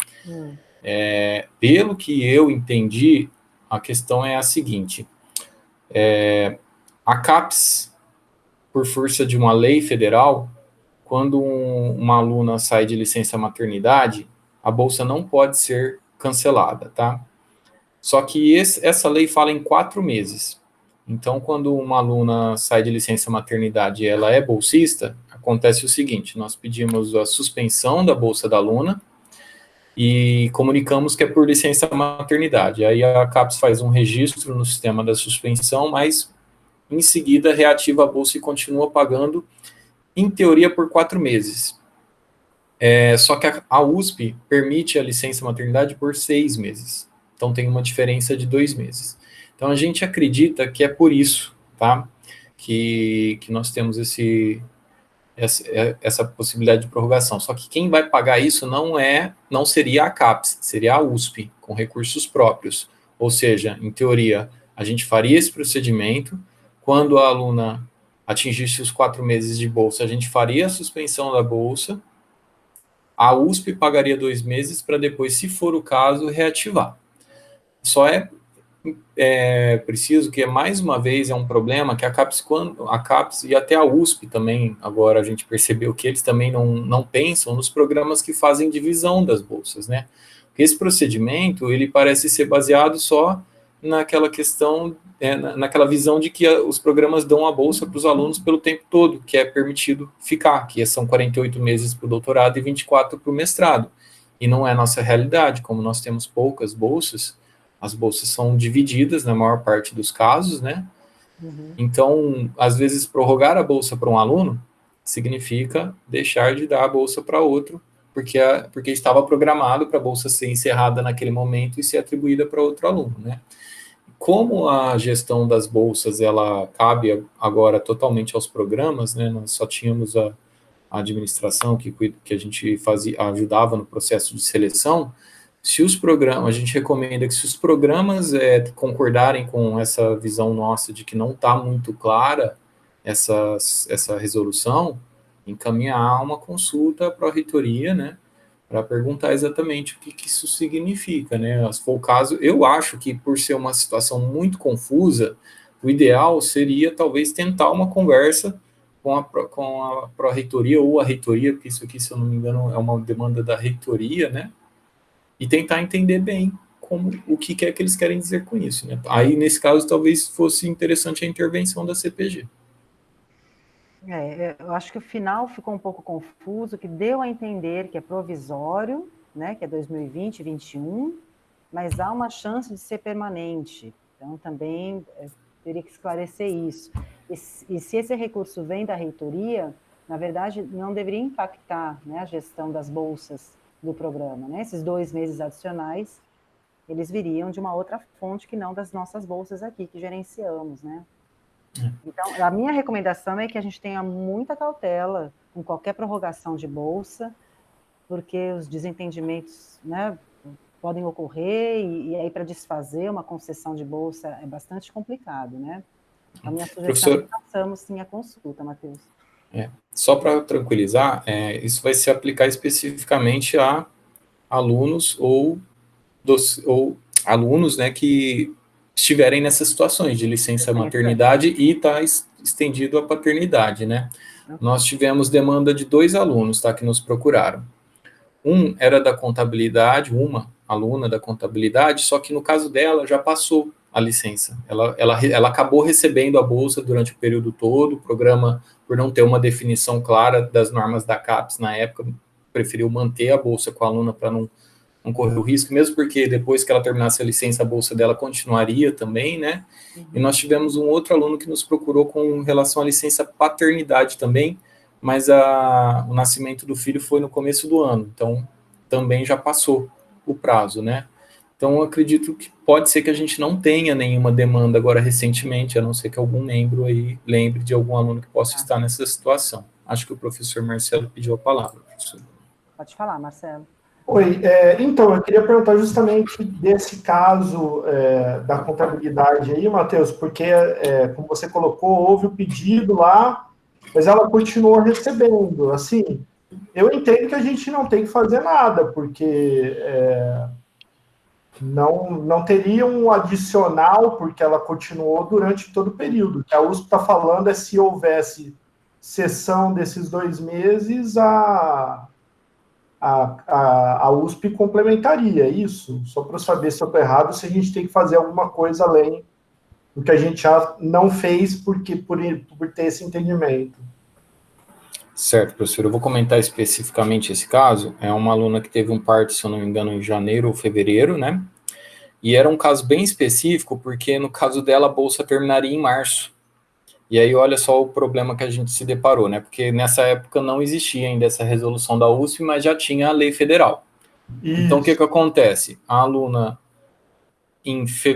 Pelo que eu entendi, a questão é a seguinte, a CAPES, por força de uma lei federal, quando uma aluna sai de licença maternidade, a bolsa não pode ser cancelada, tá? Só que essa lei fala em 4 meses. Então, quando uma aluna sai de licença maternidade e ela é bolsista, acontece o seguinte, nós pedimos a suspensão da bolsa da aluna e comunicamos que é por licença maternidade. Aí a CAPES faz um registro no sistema da suspensão, mas em seguida reativa a bolsa e continua pagando, em teoria, por 4 meses. Só que a USP permite a licença maternidade por 6 meses. Então tem uma diferença de 2 meses. Então, a gente acredita que é por isso, tá? Que nós temos essa possibilidade de prorrogação. Só que quem vai pagar isso não seria a CAPES, seria a USP, com recursos próprios. Ou seja, em teoria, a gente faria esse procedimento, quando a aluna atingisse os 4 meses de bolsa, a gente faria a suspensão da bolsa, a USP pagaria 2 meses para depois, se for o caso, reativar. Só é preciso que, mais uma vez, é um problema que a CAPES e até a USP também, agora a gente percebeu que eles também não pensam nos programas que fazem divisão das bolsas, né? Porque esse procedimento, ele parece ser baseado só naquela questão, naquela visão de que os programas dão a bolsa para os alunos pelo tempo todo, que é permitido ficar, que são 48 meses para o doutorado e 24 para o mestrado. E não é a nossa realidade, como nós temos poucas bolsas, as bolsas são divididas na maior parte dos casos, né? Uhum. Então, às vezes, prorrogar a bolsa para um aluno significa deixar de dar a bolsa para outro, porque estava programado para a bolsa ser encerrada naquele momento e ser atribuída para outro aluno, né? Como a gestão das bolsas, ela cabe agora totalmente aos programas, né? Nós só tínhamos a administração que a gente ajudava no processo de seleção. Se os programas, a gente recomenda que se os programas concordarem com essa visão nossa de que não está muito clara essa resolução, encaminhar uma consulta para a reitoria, né, para perguntar exatamente o que isso significa, né, se for o caso, eu acho que por ser uma situação muito confusa, o ideal seria talvez tentar uma conversa com a pró-reitoria ou a reitoria, porque isso aqui, se eu não me engano, é uma demanda da reitoria, né, e tentar entender bem o que é que eles querem dizer com isso, né? Aí, nesse caso, talvez fosse interessante a intervenção da CPG. Eu acho que o final ficou um pouco confuso, que deu a entender que é provisório, né, que é 2020, 2021, mas há uma chance de ser permanente. Então, também teria que esclarecer isso. E se esse recurso vem da reitoria, na verdade, não deveria impactar, né, a gestão das bolsas do programa, né? Esses 2 meses adicionais, eles viriam de uma outra fonte que não das nossas bolsas aqui, que gerenciamos, né? Então, a minha recomendação é que a gente tenha muita cautela com qualquer prorrogação de bolsa, porque os desentendimentos, né, podem ocorrer, e aí para desfazer uma concessão de bolsa é bastante complicado, né? A minha sugestão é que façamos sim a consulta, Matheus. Só para tranquilizar, isso vai se aplicar especificamente a alunos ou alunos, né, que estiverem nessas situações de licença maternidade e está estendido a paternidade, né? Nós tivemos demanda de 2 alunos, tá, que nos procuraram. Um era da contabilidade, uma aluna da contabilidade, só que no caso dela já passou a licença. Ela acabou recebendo a bolsa durante o período todo, o programa, por não ter uma definição clara das normas da CAPES na época, preferiu manter a bolsa com a aluna para não correr o risco, mesmo porque depois que ela terminasse a licença, a bolsa dela continuaria também, né? Uhum. E nós tivemos um outro aluno que nos procurou com relação à licença paternidade também, mas o nascimento do filho foi no começo do ano, então também já passou o prazo, né? Então, eu acredito que pode ser que a gente não tenha nenhuma demanda agora recentemente, a não ser que algum membro aí lembre de algum aluno que possa estar nessa situação. Acho que o professor Marcelo pediu a palavra, professor. Pode falar, Marcelo. Oi, então, eu queria perguntar justamente desse caso da contabilidade aí, Matheus, porque, como você colocou, houve o pedido lá, mas ela continuou recebendo. Assim, eu entendo que a gente não tem que fazer nada, porque não teria um adicional, porque ela continuou durante todo o período. O que a USP está falando é se houvesse cessão desses 2 meses, a USP complementaria isso. Só para saber se eu estou errado, se a gente tem que fazer alguma coisa além do que a gente já não fez por ter esse entendimento. Certo, professor. Eu vou comentar especificamente esse caso. É uma aluna que teve um parto, se eu não me engano, em janeiro ou fevereiro, né? E era um caso bem específico, porque no caso dela a bolsa terminaria em março. E aí olha só o problema que a gente se deparou, né? Porque nessa época não existia ainda essa resolução da USP, mas já tinha a lei federal. Isso. Então o que acontece? A aluna,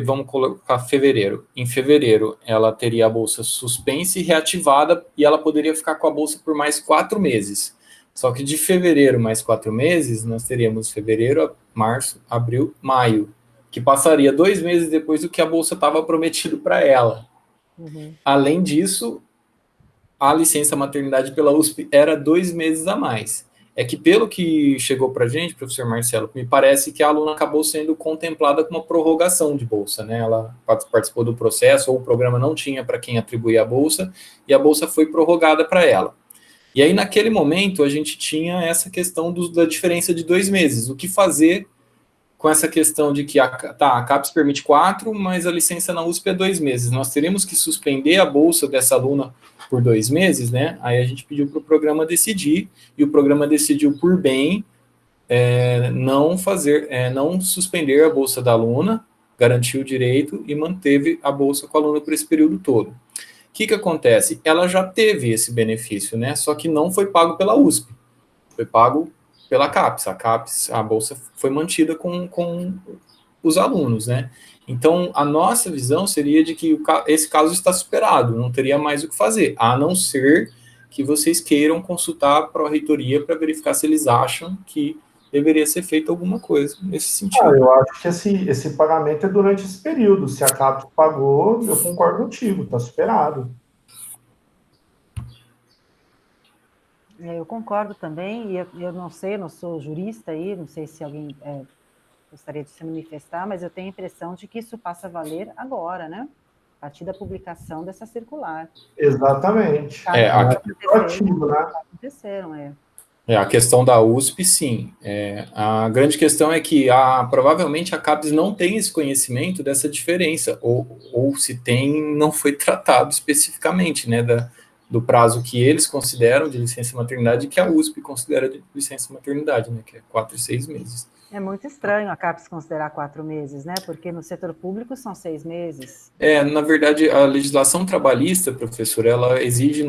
vamos colocar fevereiro. Em fevereiro, ela teria a bolsa suspensa e reativada, e ela poderia ficar com a bolsa por mais 4 meses. Só que de fevereiro mais 4 meses, nós teríamos fevereiro, março, abril, maio, que passaria 2 meses depois do que a bolsa estava prometido para ela. Uhum. Além disso, a licença maternidade pela USP era 2 meses a mais. É que pelo que chegou para a gente, professor Marcelo, me parece que a aluna acabou sendo contemplada com uma prorrogação de bolsa, né? Ela participou do processo, ou o programa não tinha para quem atribuir a bolsa, e a bolsa foi prorrogada para ela. E aí, naquele momento, a gente tinha essa questão da diferença de 2 meses. O que fazer com essa questão de que a CAPES permite 4, mas a licença na USP é 2 meses. Nós teríamos que suspender a bolsa dessa aluna por 2 meses, né? Aí a gente pediu para o programa decidir, e o programa decidiu por bem não suspender a bolsa da aluna, garantiu o direito e manteve a bolsa com a aluna por esse período todo. O que acontece? Ela já teve esse benefício, né? Só que não foi pago pela USP, foi pago pela CAPES, a bolsa foi mantida com os alunos, né? Então, a nossa visão seria de que esse caso está superado, não teria mais o que fazer, a não ser que vocês queiram consultar a pró-reitoria para verificar se eles acham que deveria ser feita alguma coisa nesse sentido. Eu acho que esse pagamento é durante esse período. Se a CAPES pagou, eu concordo contigo, está superado. Eu concordo também, e eu não sei, eu não sou jurista aí, não sei se alguém gostaria de se manifestar, mas eu tenho a impressão de que isso passa a valer agora, né? A partir da publicação dessa circular. Exatamente. Aconteceram. A questão da USP, sim. A grande questão é que provavelmente a CAPES não tem esse conhecimento dessa diferença, ou se tem, não foi tratado especificamente, né, do prazo que eles consideram de licença maternidade e que a USP considera de licença maternidade, né, que é 4 e 6 meses. É muito estranho a CAPES considerar 4 meses, né, porque no setor público são 6 meses. Na verdade, a legislação trabalhista, professor, ela exige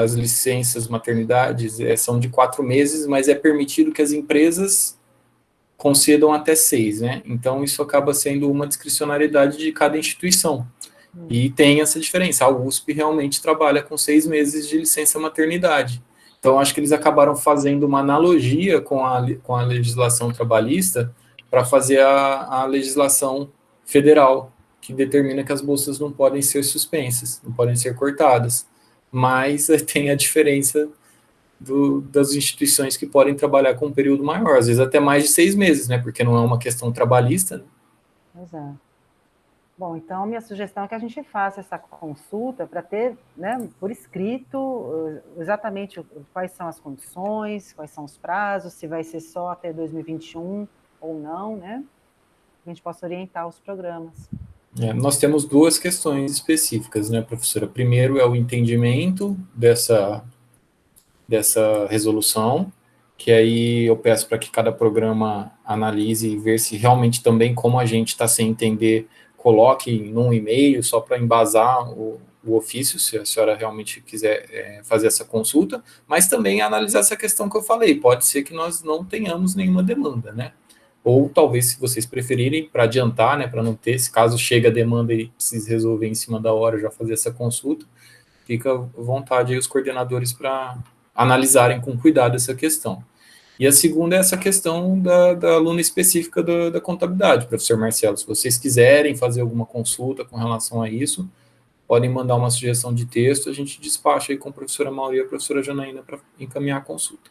as licenças maternidades são de 4 meses, mas é permitido que as empresas concedam até 6, né, então isso acaba sendo uma discricionariedade de cada instituição. E tem essa diferença, a USP realmente trabalha com 6 meses de licença maternidade. Então, acho que eles acabaram fazendo uma analogia com a legislação trabalhista para fazer a legislação federal, que determina que as bolsas não podem ser suspensas, não podem ser cortadas. Mas tem a diferença das instituições que podem trabalhar com um período maior, às vezes até mais de 6 meses, né? Porque não é uma questão trabalhista. Né? Exato. Bom, então, minha sugestão é que a gente faça essa consulta para ter, né, por escrito, exatamente quais são as condições, quais são os prazos, se vai ser só até 2021 ou não, né? Que a gente possa orientar os programas. Nós temos 2 questões específicas, né, professora? Primeiro é o entendimento dessa resolução, que aí eu peço para que cada programa analise e ver se realmente também, como a gente está sem entender, coloque num e-mail só para embasar o ofício, se a senhora realmente quiser fazer essa consulta, mas também analisar essa questão que eu falei, pode ser que nós não tenhamos nenhuma demanda, né? Ou talvez, se vocês preferirem, para adiantar, né, para não ter, se caso chega a demanda e precisa resolver em cima da hora, já fazer essa consulta, fica à vontade aí os coordenadores para analisarem com cuidado essa questão. E a segunda é essa questão da aluna específica da contabilidade, professor Marcelo. Se vocês quiserem fazer alguma consulta com relação a isso, podem mandar uma sugestão de texto, a gente despacha aí com a professora Mauri e a professora Janaína para encaminhar a consulta.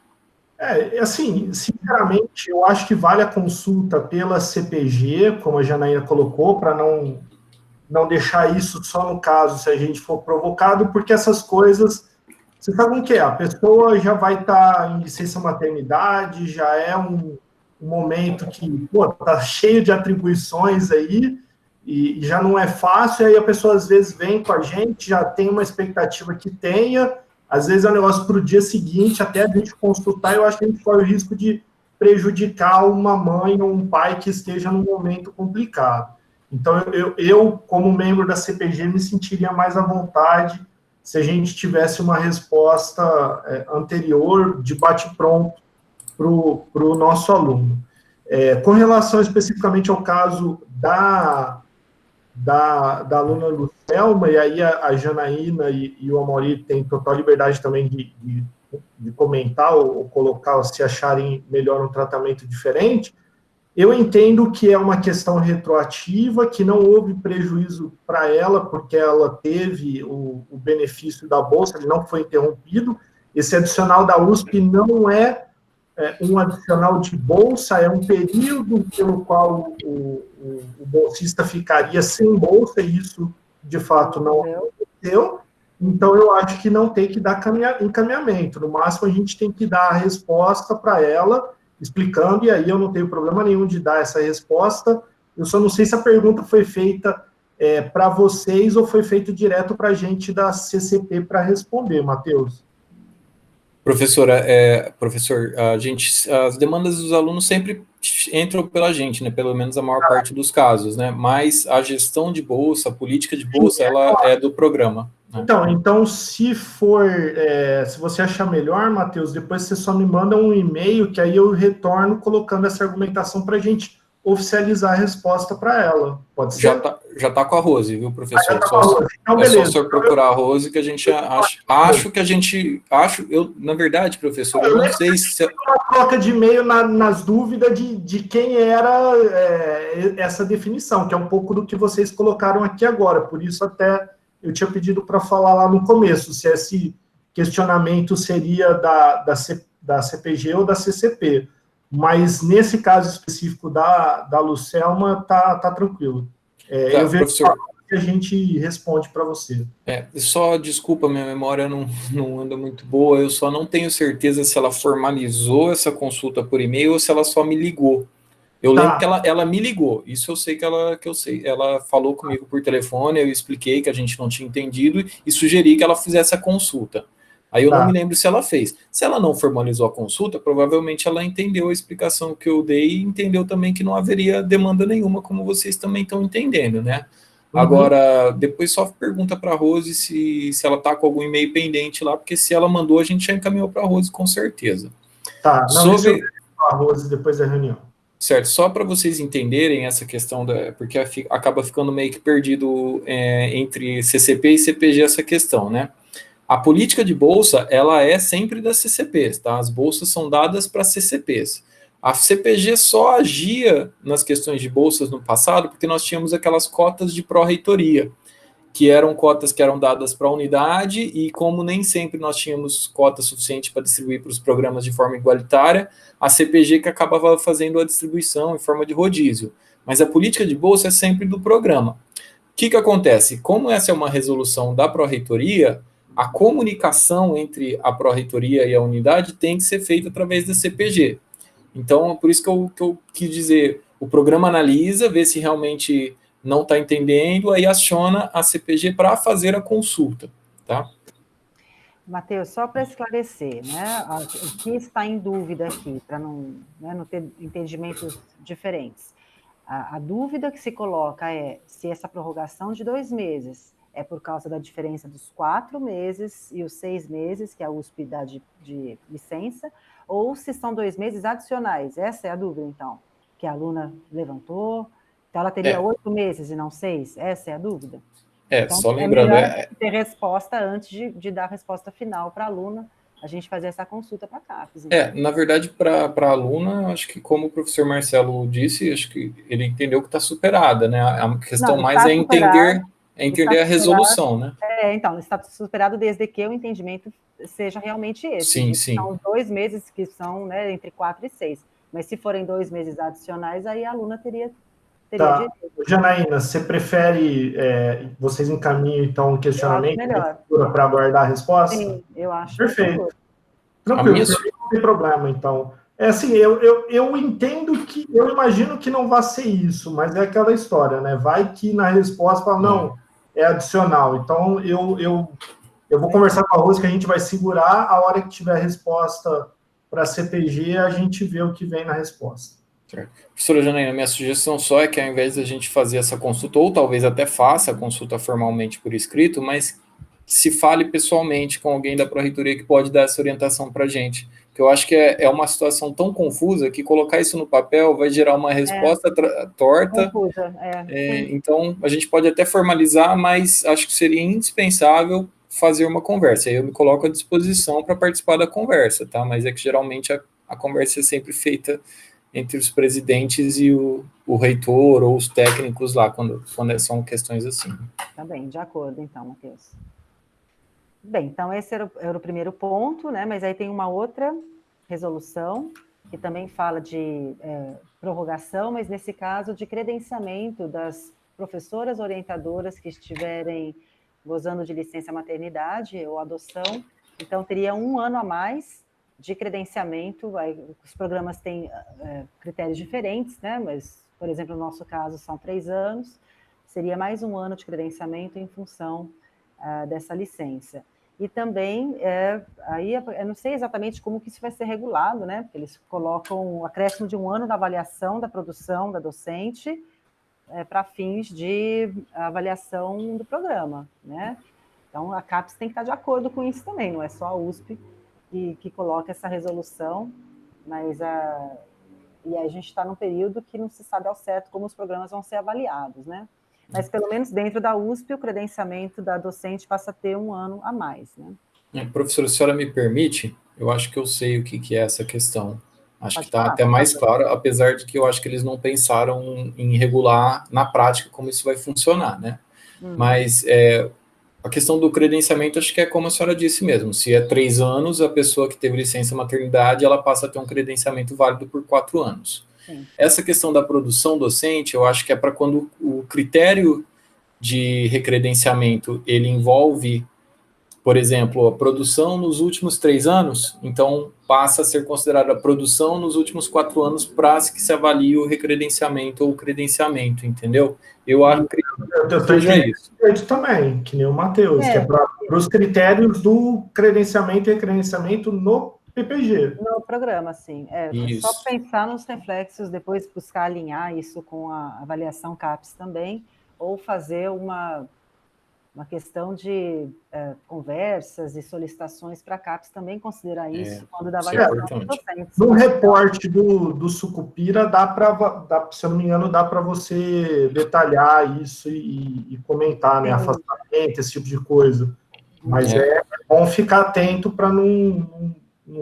Assim, sinceramente, eu acho que vale a consulta pela CPG, como a Janaína colocou, para não deixar isso só no caso se a gente for provocado, porque essas coisas, você sabe o que é? A pessoa já vai estar em licença maternidade, já é um momento que está cheio de atribuições aí, e já não é fácil, aí a pessoa às vezes vem com a gente, já tem uma expectativa que tenha, às vezes é um negócio para o dia seguinte, até a gente consultar, eu acho que a gente corre o risco de prejudicar uma mãe ou um pai que esteja num momento complicado. Então, eu, como membro da CPG, me sentiria mais à vontade se a gente tivesse uma resposta anterior, de bate-pronto, para o nosso aluno. Com relação especificamente ao caso da aluna Lucelma, e aí a Janaína e o Amaury têm total liberdade também de comentar ou colocar, se acharem melhor um tratamento diferente. Eu entendo que é uma questão retroativa, que não houve prejuízo para ela, porque ela teve o benefício da bolsa, ele não foi interrompido. Esse adicional da USP não é um adicional de bolsa, é um período pelo qual o bolsista ficaria sem bolsa, e isso, de fato, não aconteceu. Então, eu acho que não tem que dar encaminhamento. No máximo, a gente tem que dar a resposta para ela, explicando, e aí eu não tenho problema nenhum de dar essa resposta. Eu só não sei se a pergunta foi feita para vocês ou foi feita direto para a gente da CCP para responder, Matheus. Professor, as demandas dos alunos sempre entram pela gente, né? Pelo menos a maior parte dos casos, né? Mas a gestão de bolsa, a política de bolsa, ela é do programa. Né? Então, se você achar melhor, Matheus, depois você só me manda um e-mail, que aí eu retorno colocando essa argumentação para a gente oficializar a resposta para ela. Pode ser? Já tá com a Rose, viu, professor? Então, é só o senhor procurar a Rose que a gente na verdade, professor, eu não sei se... Uma troca de e-mail nas dúvidas de quem era essa definição, que é um pouco do que vocês colocaram aqui agora, por isso até eu tinha pedido para falar lá no começo, se esse questionamento seria da CPG ou da CCP. Mas nesse caso específico da Lucelma, tá tranquilo. Eu vejo que a gente responde para você. Só, desculpa, minha memória não anda muito boa, eu só não tenho certeza se ela formalizou essa consulta por e-mail ou se ela só me ligou. Eu lembro que ela me ligou, isso eu sei que eu sei. Ela falou comigo por telefone, eu expliquei que a gente não tinha entendido e sugeri que ela fizesse a consulta. Aí eu não me lembro se ela fez. Se ela não formalizou a consulta, provavelmente ela entendeu a explicação que eu dei e entendeu também que não haveria demanda nenhuma, como vocês também estão entendendo, né? Uhum. Agora, depois só pergunta para a Rose se ela está com algum e-mail pendente lá, porque se ela mandou, a gente já encaminhou para a Rose, com certeza. Isso eu a Rose depois da reunião. Certo, só para vocês entenderem essa questão, porque acaba ficando meio que perdido entre CCP e CPG essa questão, né? A política de bolsa, ela é sempre das CCPs, tá? As bolsas são dadas para CCPs. A CPG só agia nas questões de bolsas no passado porque nós tínhamos aquelas cotas de pró-reitoria, que eram cotas que eram dadas para a unidade, e como nem sempre nós tínhamos cota suficiente para distribuir para os programas de forma igualitária, a CPG que acabava fazendo a distribuição em forma de rodízio. Mas a política de bolsa é sempre do programa. O que acontece? Como essa é uma resolução da pró-reitoria, a comunicação entre a pró-reitoria e a unidade tem que ser feita através da CPG. Então, por isso que eu quis dizer, o programa analisa, vê se realmente não está entendendo, aí aciona a CPG para fazer a consulta, tá? Matheus, só para esclarecer, né, o que está em dúvida aqui, para não ter entendimentos diferentes. A dúvida que se coloca é se essa prorrogação de 2 meses é por causa da diferença dos 4 meses e os 6 meses, que a USP dá de licença, ou se são 2 meses adicionais. Essa é a dúvida, então, que a aluna levantou. Então, ela teria 8 meses e não 6? Essa é a dúvida? Então, só lembrando... ter resposta antes de dar a resposta final para a aluna, a gente fazer essa consulta para a CAPES. Então. Na verdade, para a aluna, acho que como o professor Marcelo disse, acho que ele entendeu que está superada, né? A questão mais é entender a resolução, né? Então, está superado desde que o entendimento seja realmente esse. Sim, sim. São 2 meses que são, né, entre 4 e 6. Mas se forem 2 meses adicionais, aí a aluna teria Tá. direito. Janaína, você prefere, vocês encaminham, então, um questionamento para aguardar a resposta? Sim, eu acho. Perfeito. Tranquilo, não tem problema, então. Assim, eu entendo que, eu imagino que não vai ser isso, mas é aquela história, né? Vai que na resposta fala, não, é adicional. Então, eu vou conversar com a Rose, que a gente vai segurar, a hora que tiver a resposta para a CPG, a gente vê o que vem na resposta. Certo. Professora Janaína, minha sugestão só é que ao invés da gente fazer essa consulta, ou talvez até faça a consulta formalmente por escrito, mas se fale pessoalmente com alguém da Pró-Reitoria que pode dar essa orientação para a gente. Porque eu acho que é uma situação tão confusa que colocar isso no papel vai gerar uma resposta torta. Confusa, então, a gente pode até formalizar, mas acho que seria indispensável fazer uma conversa. Aí eu me coloco à disposição para participar da conversa, tá? Mas é que geralmente a conversa é sempre feita entre os presidentes e o reitor ou os técnicos lá, quando são questões assim. Tá bem, de acordo, então, Matheus. Bem, então esse era o primeiro ponto, né? Mas aí tem uma outra resolução que também fala de prorrogação, mas nesse caso de credenciamento das professoras orientadoras que estiverem gozando de licença maternidade ou adoção. Então, teria 1 ano a mais de credenciamento. Os programas têm critérios diferentes, né? Mas, por exemplo, no nosso caso, são 3 anos. Seria mais 1 ano de credenciamento em função dessa licença. E também, aí eu não sei exatamente como que isso vai ser regulado, né? Porque eles colocam o acréscimo de 1 ano da avaliação da produção da docente para fins de avaliação do programa, né? Então, a CAPES tem que estar de acordo com isso também, não é só a USP que coloca essa resolução, mas e a gente está num período que não se sabe ao certo como os programas vão ser avaliados, né? Mas, pelo menos dentro da USP, o credenciamento da docente passa a ter 1 ano a mais, né? Professora, se a senhora me permite, eu acho que eu sei o que é essa questão. Acho que está até falar, mais claro, apesar de que eu acho que eles não pensaram em regular na prática como isso vai funcionar, né? Mas a questão do credenciamento, acho que é como a senhora disse mesmo, se é 3 anos, a pessoa que teve licença maternidade, ela passa a ter um credenciamento válido por 4 anos. Sim. Essa questão da produção docente, eu acho que é para quando o critério de recredenciamento, ele envolve, por exemplo, a produção nos últimos 3 anos, então passa a ser considerada a produção nos últimos 4 anos para que se avalie o recredenciamento ou o credenciamento, entendeu? Eu acho que seja isso. Eu também, que nem o Matheus, que é para os critérios do credenciamento e recredenciamento no PPG. No programa, sim. É só pensar nos reflexos, depois buscar alinhar isso com a avaliação CAPES também, ou fazer uma questão de conversas e solicitações para a CAPES também considerar isso quando dá avaliação dos docentes. No reporte do Sucupira, se eu não me engano, dá para você detalhar isso e comentar, né? Afastamento, esse tipo de coisa. Mas é bom ficar atento para não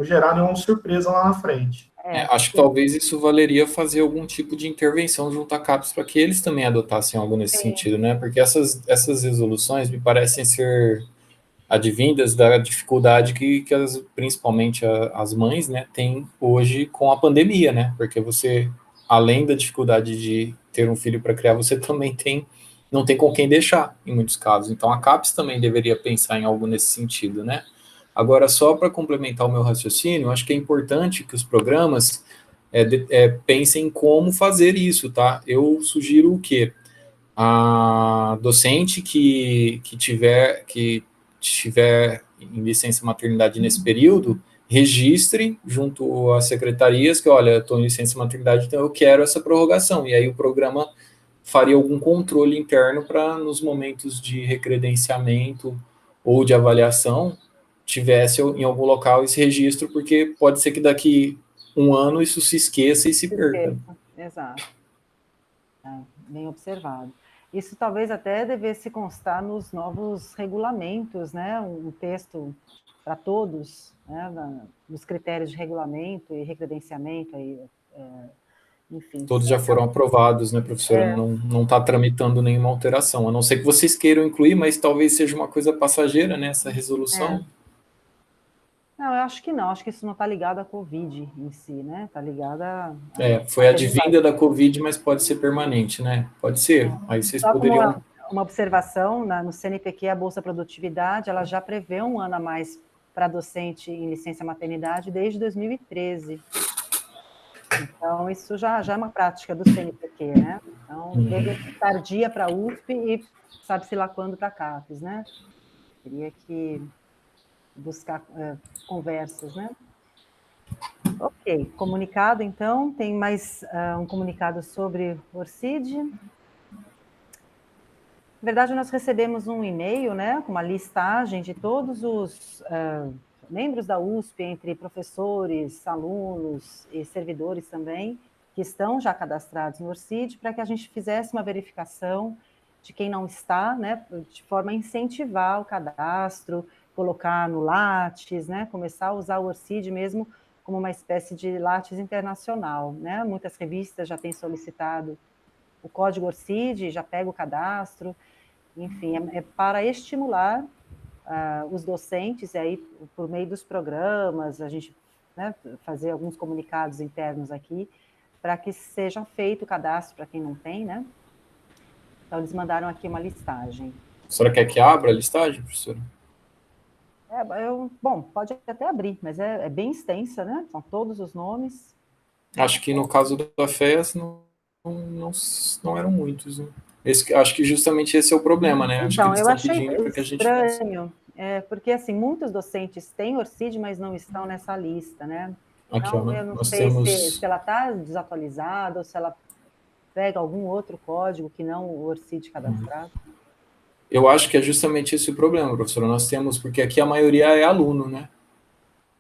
gerar nenhuma surpresa lá na frente. Acho que talvez isso valeria fazer algum tipo de intervenção junto à CAPES para que eles também adotassem algo nesse sentido, né? Porque essas resoluções me parecem ser advindas da dificuldade que principalmente as mães, né, têm hoje com a pandemia, né? Porque você, além da dificuldade de ter um filho para criar, você também não tem com quem deixar, em muitos casos. Então, a CAPES também deveria pensar em algo nesse sentido, né? Agora, só para complementar o meu raciocínio, acho que é importante que os programas pensem em como fazer isso, tá? Eu sugiro o quê? A docente que tiver em licença maternidade nesse período, registre junto às secretarias que, olha, estou em licença maternidade, então eu quero essa prorrogação. E aí o programa faria algum controle interno para, nos momentos de recredenciamento ou de avaliação, tivesse em algum local esse registro, porque pode ser que daqui 1 ano isso se esqueça e se perca. Exato. Bem observado. Isso talvez até devesse constar nos novos regulamentos, né? Um texto para todos, né? Nos critérios de regulamento e recredenciamento aí, enfim. Todos já foram aprovados, né, professora? Não está tramitando nenhuma alteração, a não ser que vocês queiram incluir, mas talvez seja uma coisa passageira, né, essa resolução. Não, eu acho que não, acho que isso não está ligado à Covid em si, né? Está ligado a... Foi advinda da Covid, mas pode ser permanente, né? Pode ser, aí vocês Só poderiam... como uma observação, no CNPq, a Bolsa Produtividade, ela já prevê um ano a mais para docente em licença maternidade desde 2013. Então, isso já é uma prática do CNPq, né? Então, teve tardia para a USP e sabe-se lá quando para a CAPES, né? Teria que buscar conversas, né? Ok, comunicado, então, tem mais um comunicado sobre o Orcid. Na verdade, nós recebemos um e-mail, né, com uma listagem de todos os membros da USP, entre professores, alunos e servidores também, que estão já cadastrados no Orcid, para que a gente fizesse uma verificação de quem não está, né, de forma a incentivar o cadastro, colocar no Lattes, né, começar a usar o Orcid mesmo como uma espécie de Lattes internacional, né? Muitas revistas já têm solicitado o código Orcid, já pega o cadastro, enfim, é para estimular os docentes, e aí, por meio dos programas, a gente, né, fazer alguns comunicados internos aqui, para que seja feito o cadastro para quem não tem, né? Então, eles mandaram aqui uma listagem. A senhora quer que abra a listagem, professora? Bom, pode até abrir, mas é bem extensa, né? São todos os nomes. Acho que no caso da FES não eram muitos, né? Acho que justamente esse é o problema, né? Acho que Então, eles eu estão achei pedindo para que a gente estranho, porque assim, muitos docentes têm Orcid, mas não estão nessa lista, né? Aqui, então, ó, eu não nós sei temos... se ela está desatualizada ou se ela pega algum outro código que não o Orcid cadastrado. Eu acho que é justamente esse o problema, professora. Nós temos, porque aqui a maioria é aluno, né?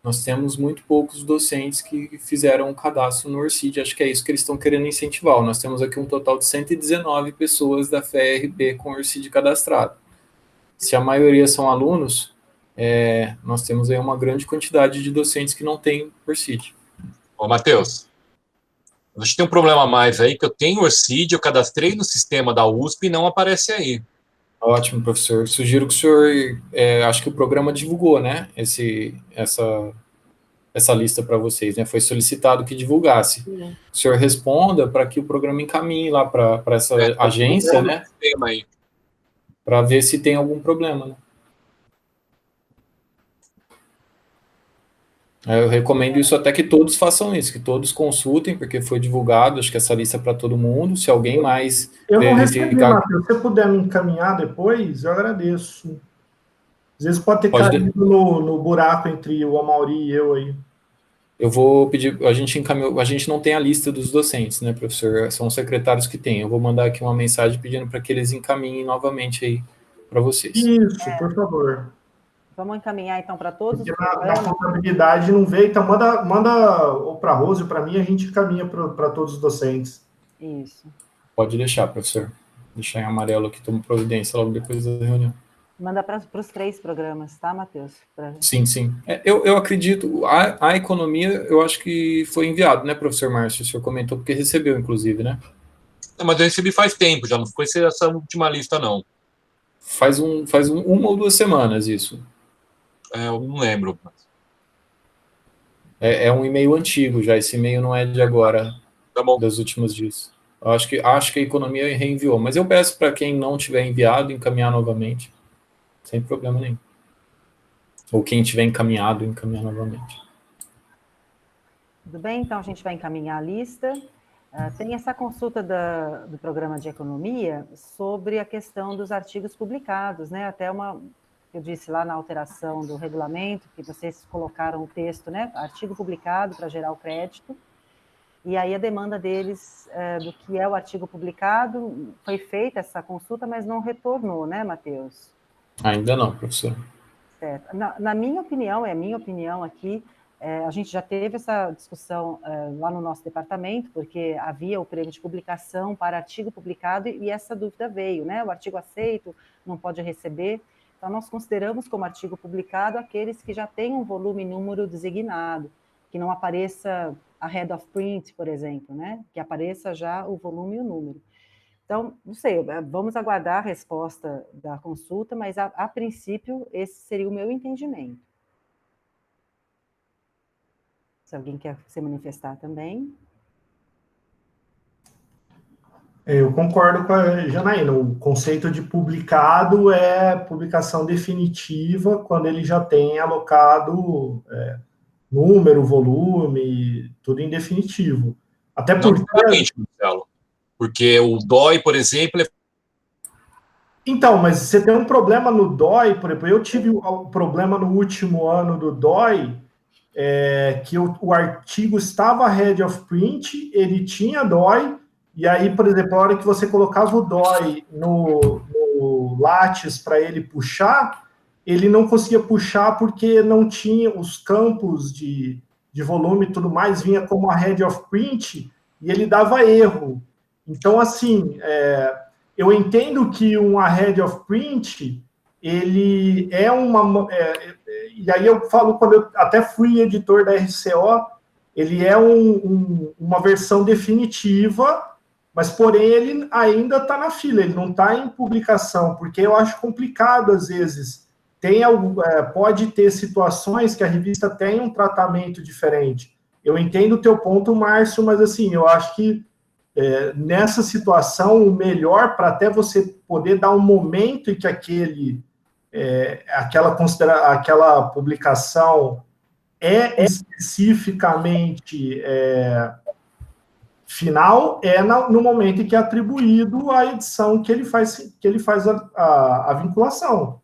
Nós temos muito poucos docentes que fizeram um cadastro no Orcid, acho que é isso que eles estão querendo incentivar. Nós temos aqui um total de 119 pessoas da FERP com Orcid cadastrado. Se a maioria são alunos, nós temos aí uma grande quantidade de docentes que não têm Orcid. Ô, Matheus, a gente tem um problema a mais aí, que eu tenho Orcid, eu cadastrei no sistema da USP e não aparece aí. Ótimo, professor. Sugiro que o senhor, acho que o programa divulgou, né, essa lista para vocês, né, foi solicitado que divulgasse. Sim. O senhor responda para que o programa encaminhe lá para essa agência, né, para ver se tem algum problema, né. Eu recomendo isso até que todos façam isso, que todos consultem, porque foi divulgado, acho que essa lista é para todo mundo, se alguém mais... Eu não recebi, Matheus, se você puder me encaminhar depois, eu agradeço. Às vezes pode ter caído no buraco entre o Amauri e eu aí. Eu vou pedir, a gente não tem a lista dos docentes, né, professor? São os secretários que tem. Eu vou mandar aqui uma mensagem pedindo para que eles encaminhem novamente aí para vocês. Isso, por favor. Vamos encaminhar, então, para todos. Porque na contabilidade não veio, então manda ou para a Rose ou para mim, a gente encaminha para todos os docentes. Isso. Pode deixar, professor. Deixar em amarelo aqui, tomo providência logo depois da reunião. Manda para os 3 programas, tá, Matheus? Sim, sim. Eu acredito, a economia, eu acho que foi enviado, né, professor Márcio? O senhor comentou, porque recebeu, inclusive, né? Não, mas eu recebi faz tempo, já não foi essa última lista, não. Faz uma ou 2 semanas, isso. Eu não lembro. É um e-mail antigo já, esse e-mail não é de agora, tá bom. Dos últimos dias. Eu acho que a economia reenviou, mas eu peço para quem não tiver enviado, encaminhar novamente, sem problema nenhum. Ou quem tiver encaminhado, encaminhar novamente. Tudo bem, então a gente vai encaminhar a lista. Tem essa consulta do programa de economia sobre a questão dos artigos publicados, né? Até eu disse lá na alteração do regulamento, que vocês colocaram o texto, né? Artigo publicado para gerar o crédito. E aí a demanda deles do que é o artigo publicado, foi feita essa consulta, mas não retornou, né, Matheus? Ainda não, professor. Certo. Na minha opinião, é a minha opinião aqui, a gente já teve essa discussão lá no nosso departamento, porque havia o prêmio de publicação para artigo publicado e essa dúvida veio, né? O artigo aceito não pode receber. Então, nós consideramos como artigo publicado aqueles que já têm um volume e número designado. que não apareça a head of print, por exemplo, né? Que apareça já o volume e o número. Então, não sei, vamos aguardar a resposta da consulta, mas a princípio esse seria o meu entendimento. Se alguém quer se manifestar também. Eu concordo com a Janaína. O conceito de publicado é publicação definitiva, quando ele já tem alocado número, volume, tudo em definitivo. Até porque... Marcelo, porque o DOI, por exemplo... Então, mas você tem um problema no DOI, por exemplo, eu tive um problema no último ano do DOI, que o artigo estava head of print, ele tinha DOI, e aí, por exemplo, a hora que você colocava o DOI no Lattes para ele puxar, ele não conseguia puxar porque não tinha os campos de volume e tudo mais, vinha como a head of print, e ele dava erro. Então, assim, eu entendo que uma head of print, ele é uma... e aí eu falo, quando eu até fui editor da RCO, ele é uma versão definitiva, mas, porém, ele ainda está na fila, ele não está em publicação, porque eu acho complicado, às vezes. Pode ter situações que a revista tem um tratamento diferente. Eu entendo o teu ponto, Márcio, mas, assim, eu acho que nessa situação, o melhor para até você poder dar um momento em que aquela publicação é especificamente final, no momento em que é atribuído a edição que ele faz a vinculação.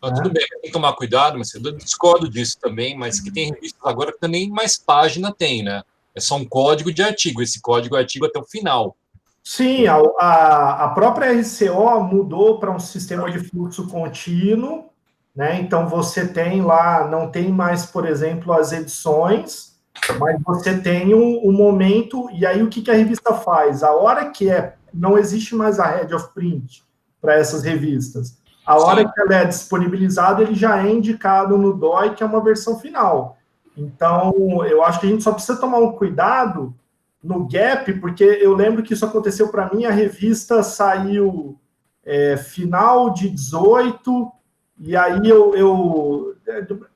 Tudo bem, tem que tomar cuidado, mas eu discordo disso também, mas que tem revistas agora que também mais página tem, né? É só um código de artigo, esse código é artigo até o final. Sim, a própria RCO mudou para um sistema de fluxo contínuo, né? Então você tem lá, não tem mais, por exemplo, as edições, mas você tem um momento, e aí o que a revista faz? A hora que não existe mais a head of print para essas revistas. A hora que ela é disponibilizada, ele já é indicado no DOI, que é uma versão final. Então, eu acho que a gente só precisa tomar um cuidado no gap, porque eu lembro que isso aconteceu para mim, a revista saiu final de 18, e aí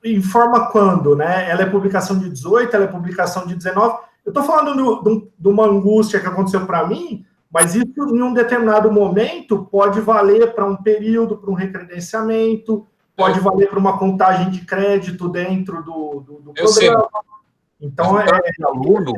informa quando, né? Ela é publicação de 18, ela é publicação de 19. Eu estou falando de uma angústia que aconteceu para mim, mas isso, em um determinado momento, pode valer para um período, para um recredenciamento, pode valer para uma contagem de crédito dentro do programa. Sei. Então, esse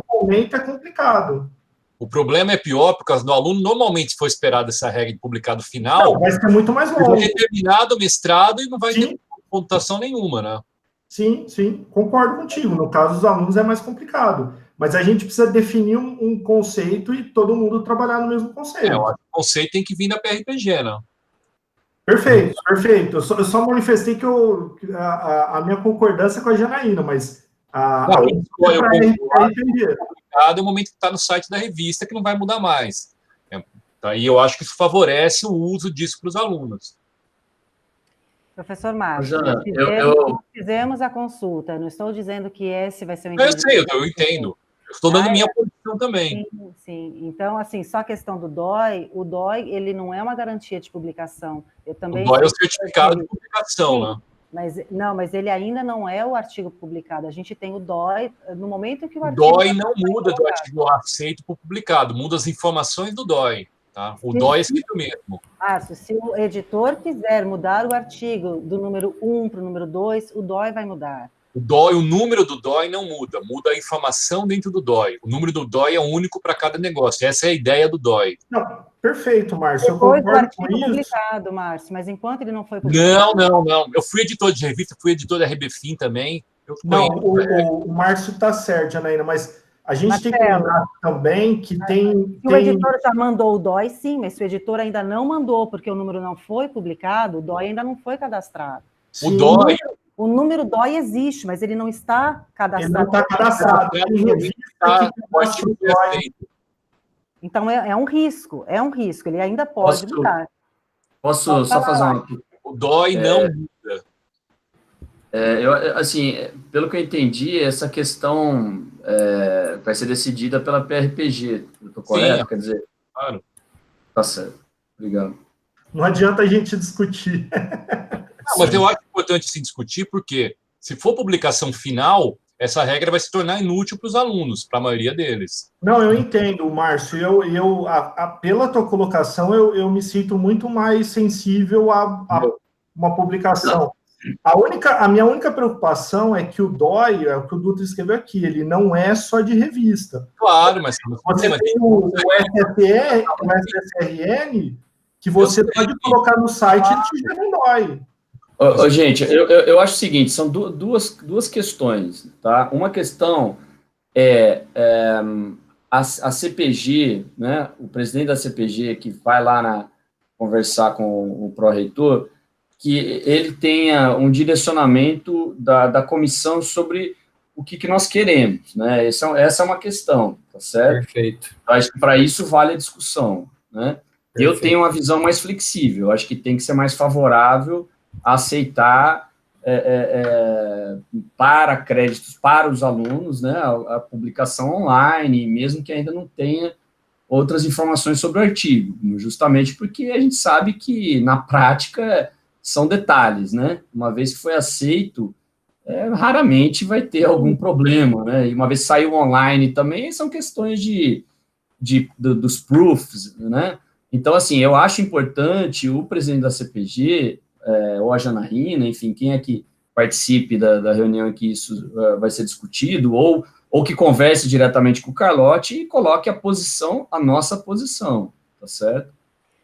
momento é complicado. O problema é pior, porque no aluno, normalmente, se for esperado essa regra de publicado final, vai ser muito mais longo. Vai ter terminado o mestrado e não vai ter pontuação nenhuma, né? Sim, concordo contigo. No caso dos alunos é mais complicado. Mas a gente precisa definir um conceito e todo mundo trabalhar no mesmo conceito. O conceito tem que vir da PRPG, né? Perfeito. Eu só manifestei que a minha concordância com a Janaína, mas é o momento que está no site da revista, que não vai mudar mais. Daí eu acho que isso favorece o uso disso para os alunos. Professor Márcio, fizemos a consulta. Não estou dizendo que esse vai ser o entendimento. Eu sei, eu entendo. Eu estou dando minha posição também. Sim. Então, assim, só a questão do DOI, o DOI, ele não é uma garantia de publicação. O DOI é o certificado de publicação, né? Mas ele ainda não é o artigo publicado. A gente tem o DOI, no momento que o artigo... O DOI não muda do artigo aceito para o publicado, muda as informações do DOI. Tá? O DOI é sempre o mesmo. Márcio, se o editor quiser mudar o artigo do número 1 para o número 2, o DOI vai mudar. O número do DOI não muda, muda a informação dentro do DOI. O número do DOI é único para cada negócio. Essa é a ideia do DOI. Não, perfeito, Márcio. Depois do artigo publicado, Márcio, mas enquanto ele não foi publicado... Não. Eu fui editor de revista, fui editor da Rebefim também. O Márcio está certo, Janaína, mas a gente tem que lembrar também que tem... O editor já mandou o DOI, sim, mas se o editor ainda não mandou porque o número não foi publicado, o DOI ainda não foi cadastrado. O DOI... O número DOI existe, mas ele não está cadastrado. Ele não está cadastrado. Então, é um risco, ele ainda pode mudar. Posso só fazer uma... O DOI não muda. Assim, pelo que eu entendi, essa questão vai ser decidida pela PRPG, eu estou correto? Quer dizer, claro. Tá certo, obrigado. Não adianta a gente discutir. Mas eu acho importante se discutir, porque se for publicação final, essa regra vai se tornar inútil para os alunos, para a maioria deles. Não, eu entendo, Márcio. Pela tua colocação, eu me sinto muito mais sensível a uma publicação. A minha única preocupação é que o DOI, é o que o Dutra escreveu aqui, ele não é só de revista. Claro, mas você tem o SSRN, que você pode colocar no site e te gera um DOI. Gente, eu acho o seguinte, são duas questões, tá? Uma questão a CPG, né, o presidente da CPG que vai lá conversar com o pró-reitor, que ele tenha um direcionamento da comissão sobre o que nós queremos, né? Essa é uma questão, tá certo? Perfeito. Acho que para isso vale a discussão, né? Perfeito. Eu tenho uma visão mais flexível, acho que tem que ser mais favorável a aceitar para créditos para os alunos, né, a publicação online, mesmo que ainda não tenha outras informações sobre o artigo, justamente porque a gente sabe que, na prática, são detalhes, né? Uma vez que foi aceito, raramente vai ter algum problema, né? E uma vez saiu online também, são questões dos proofs, né? Então, assim, eu acho importante o presidente da CPG, ou a Janaína, enfim, quem é que participe da reunião em que isso vai ser discutido, ou que converse diretamente com o Carlotti e coloque a nossa posição, tá certo?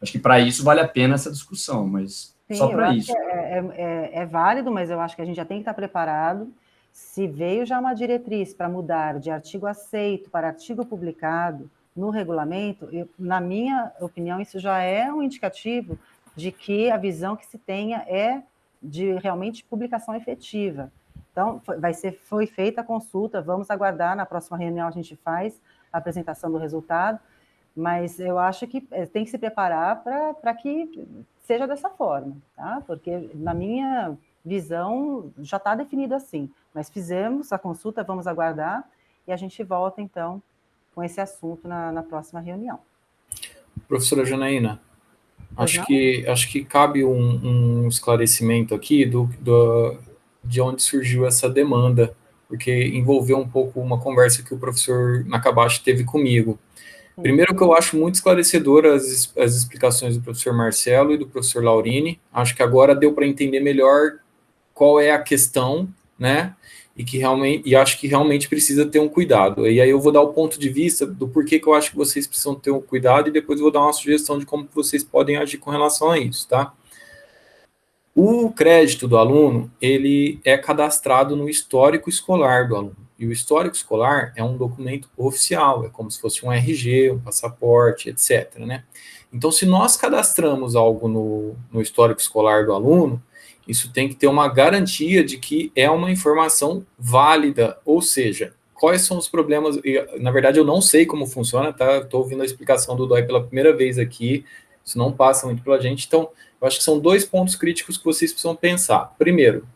Acho que para isso vale a pena essa discussão, mas sim, só para isso. É válido, mas eu acho que a gente já tem que estar preparado. Se veio já uma diretriz para mudar de artigo aceito para artigo publicado no regulamento, na minha opinião, isso já é um indicativo de que a visão que se tenha é de realmente publicação efetiva. Então, foi feita a consulta, vamos aguardar, na próxima reunião a gente faz a apresentação do resultado, mas eu acho que tem que se preparar para que seja dessa forma, tá? Porque, na minha visão, já está definido assim, mas fizemos a consulta, vamos aguardar, e a gente volta, então, com esse assunto na próxima reunião. Professora Janaína, acho que cabe um esclarecimento aqui de onde surgiu essa demanda, porque envolveu um pouco uma conversa que o professor Nakabashi teve comigo. Primeiro que eu acho muito esclarecedor as explicações do professor Marcelo e do professor Laurini, acho que agora deu para entender melhor qual é a questão, né, e acho que realmente precisa ter um cuidado. E aí eu vou dar o ponto de vista do porquê que eu acho que vocês precisam ter um cuidado, e depois eu vou dar uma sugestão de como vocês podem agir com relação a isso, tá? O crédito do aluno, ele é cadastrado no histórico escolar do aluno. E o histórico escolar é um documento oficial, é como se fosse um RG, um passaporte, etc., né? Então, se nós cadastramos algo no histórico escolar do aluno, isso tem que ter uma garantia de que é uma informação válida, ou seja, quais são os problemas. Na verdade, eu não sei como funciona, tá? Estou ouvindo a explicação do DOI pela primeira vez aqui, isso não passa muito pela gente, então, eu acho que são 2 pontos críticos que vocês precisam pensar. Primeiro,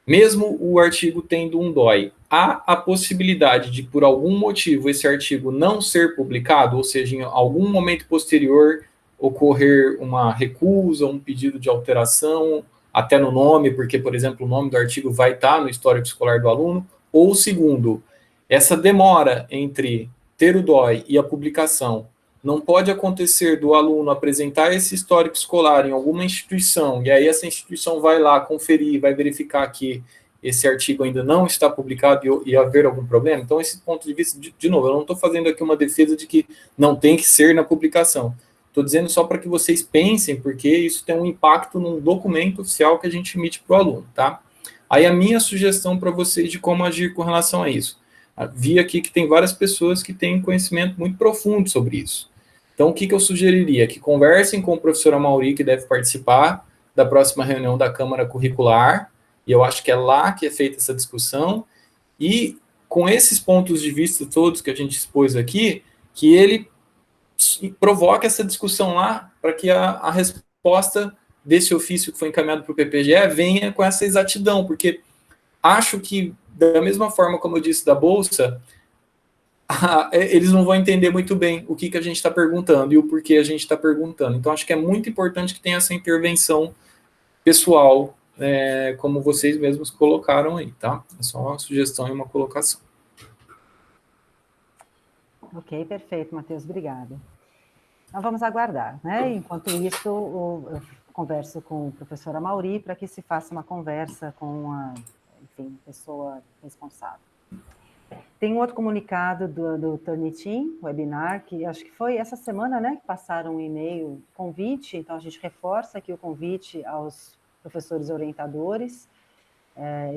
mesmo o artigo tendo um DOI, há a possibilidade de, por algum motivo, esse artigo não ser publicado, ou seja, em algum momento posterior, ocorrer uma recusa, um pedido de alteração, até no nome, porque, por exemplo, o nome do artigo vai estar no histórico escolar do aluno, ou segundo, essa demora entre ter o DOI e a publicação não pode acontecer do aluno apresentar esse histórico escolar em alguma instituição, e aí essa instituição vai lá conferir, vai verificar que esse artigo ainda não está publicado e haver algum problema. Então, esse ponto de vista, de novo, eu não estou fazendo aqui uma defesa de que não tem que ser na publicação. Estou dizendo só para que vocês pensem, porque isso tem um impacto num documento oficial que a gente emite para o aluno, tá? Aí a minha sugestão para vocês de como agir com relação a isso. Vi aqui que tem várias pessoas que têm conhecimento muito profundo sobre isso. Então, o que eu sugeriria? Que conversem com o professor Amauri, que deve participar da próxima reunião da Câmara Curricular, e eu acho que é lá que é feita essa discussão, e com esses pontos de vista todos que a gente expôs aqui, que ele provoque essa discussão lá, para que a resposta desse ofício que foi encaminhado para o PPGE venha com essa exatidão, porque acho que, da mesma forma como eu disse da Bolsa, eles não vão entender muito bem o que a gente está perguntando e o porquê a gente está perguntando. Então, acho que é muito importante que tenha essa intervenção pessoal, como vocês mesmos colocaram aí, tá? É só uma sugestão e uma colocação. Ok, perfeito, Matheus, obrigada. Então, vamos aguardar, né? Enquanto isso, eu converso com a professora Mauri para que se faça uma conversa com a, enfim, pessoa responsável. Tem um outro comunicado do Turnitin, webinar, que acho que foi essa semana, né, que passaram um e-mail, convite, então a gente reforça aqui o convite aos professores orientadores.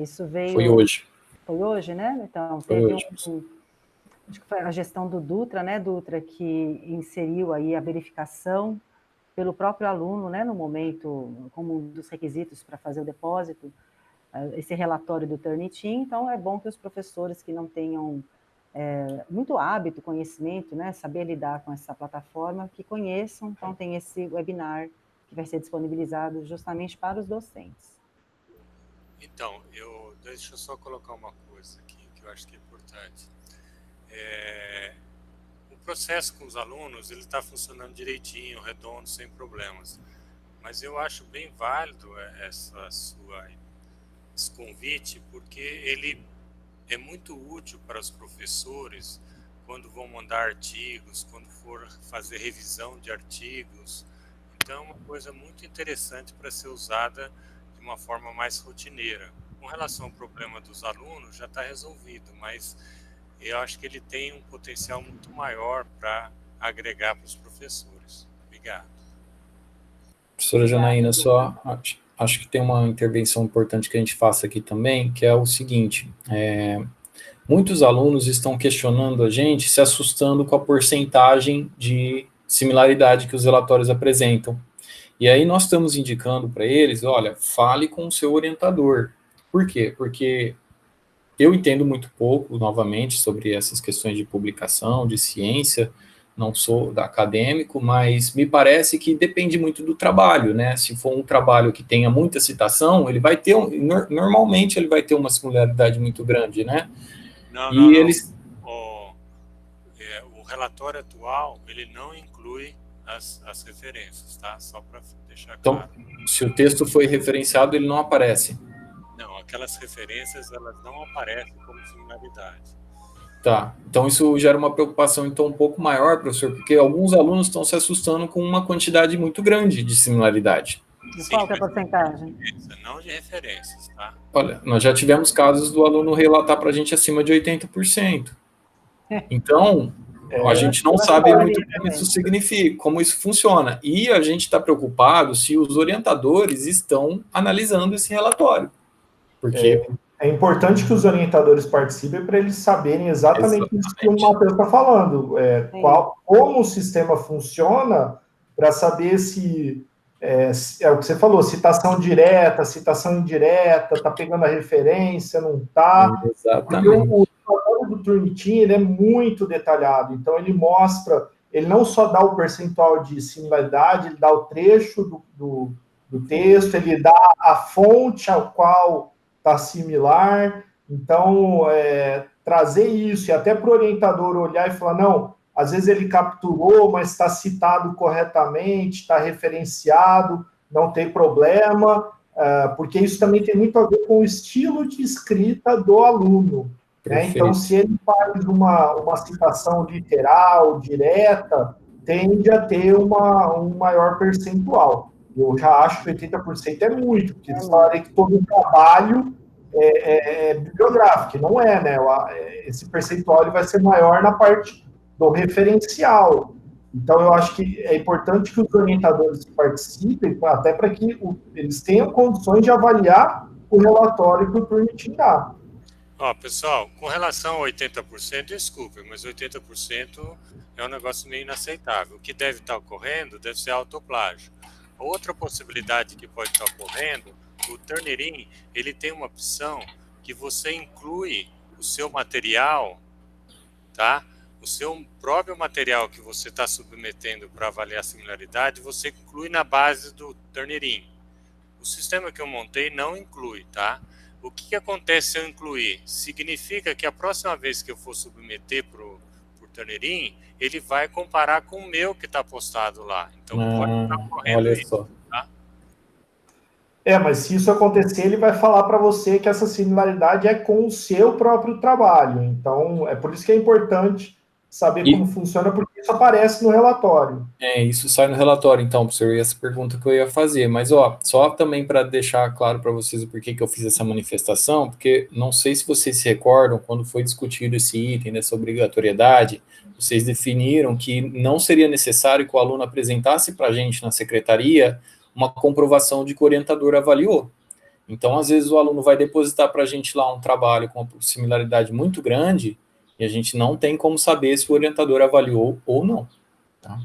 Isso veio... Foi hoje. Foi hoje, né? Então, foi teve hoje. Acho que foi a gestão do Dutra, né, Dutra, que inseriu aí a verificação pelo próprio aluno, né, no momento, como um dos requisitos para fazer o depósito, esse relatório do Turnitin. Então, é bom que os professores que não tenham muito hábito, conhecimento, né, saber lidar com essa plataforma, que conheçam. Então, tem esse webinar que vai ser disponibilizado justamente para os docentes. Então, deixa eu só colocar uma coisa aqui, que eu acho que é importante. O processo com os alunos, ele está funcionando direitinho, redondo, sem problemas. Mas eu acho bem válido esse convite, porque ele é muito útil para os professores quando vão mandar artigos, quando for fazer revisão de artigos. Então, é uma coisa muito interessante para ser usada de uma forma mais rotineira. Com relação ao problema dos alunos, já está resolvido, mas eu acho que ele tem um potencial muito maior para agregar para os professores. Obrigado. Professora Janaína, só acho que tem uma intervenção importante que a gente faça aqui também, que é o seguinte: muitos alunos estão questionando a gente, se assustando com a porcentagem de similaridade que os relatórios apresentam. E aí nós estamos indicando para eles, olha, fale com o seu orientador. Por quê? Porque eu entendo muito pouco, novamente, sobre essas questões de publicação, de ciência, não sou acadêmico, mas me parece que depende muito do trabalho, né? Se for um trabalho que tenha muita citação, ele vai ter, normalmente ele vai ter uma similaridade muito grande, né? Não. Eles... O relatório atual, ele não inclui as referências, tá? Só para deixar claro. Então, se o texto foi referenciado, ele não aparece. Não, aquelas referências, elas não aparecem como similaridade. Tá, então isso gera uma preocupação então um pouco maior, professor, porque alguns alunos estão se assustando com uma quantidade muito grande de similaridade. E qual que é a porcentagem? Não de referências, tá? Olha, nós já tivemos casos do aluno relatar para a gente acima de 80%. Então, a gente não sabe muito como isso significa, como isso funciona. E a gente está preocupado se os orientadores estão analisando esse relatório. Porque... É importante que os orientadores participem para eles saberem exatamente isso que o Matheus está falando. Como o sistema funciona, para saber se é o que você falou, citação direta, citação indireta, está pegando a referência, não está. Exatamente. O relatório do Turnitin, ele é muito detalhado, então ele mostra, ele não só dá o percentual de similaridade, ele dá o trecho do texto, ele dá a fonte ao qual está similar. Então, trazer isso, e até para o orientador olhar e falar, não, às vezes ele capturou, mas está citado corretamente, está referenciado, não tem problema, porque isso também tem muito a ver com o estilo de escrita do aluno. Né? Então, se ele faz uma citação literal, direta, tende a ter um maior percentual. Eu já acho que 80% é muito, porque eles falarem que todo o trabalho é bibliográfico, não é, né? Esse percentual ele vai ser maior na parte do referencial. Então, eu acho que é importante que os orientadores participem, até para que eles tenham condições de avaliar o relatório que o Turnitin dá. Pessoal, com relação a 80%, desculpe, mas 80% é um negócio meio inaceitável. O que deve estar ocorrendo deve ser autoplágio. Outra possibilidade que pode estar ocorrendo, o Turnitin, ele tem uma opção que você inclui o seu material, tá? O seu próprio material que você está submetendo para avaliar a similaridade, você inclui na base do Turnitin. O sistema que eu montei não inclui, tá? O que acontece se eu incluir? Significa que a próxima vez que eu for submeter para o Turnitin, ele vai comparar com o meu que está postado lá. Então, pode estar correndo olha isso, só. tá? Mas se isso acontecer, ele vai falar para você que essa similaridade é com o seu próprio trabalho. Então, é por isso que é importante saber como funciona, porque isso aparece no relatório. Isso sai no relatório, então, professor, e essa pergunta que eu ia fazer. Mas, só também para deixar claro para vocês o porquê que eu fiz essa manifestação, porque não sei se vocês se recordam, quando foi discutido esse item dessa obrigatoriedade, vocês definiram que não seria necessário que o aluno apresentasse para a gente na secretaria uma comprovação de que o orientador avaliou. Então, às vezes, o aluno vai depositar para a gente lá um trabalho com uma similaridade muito grande e a gente não tem como saber se o orientador avaliou ou não. Tá?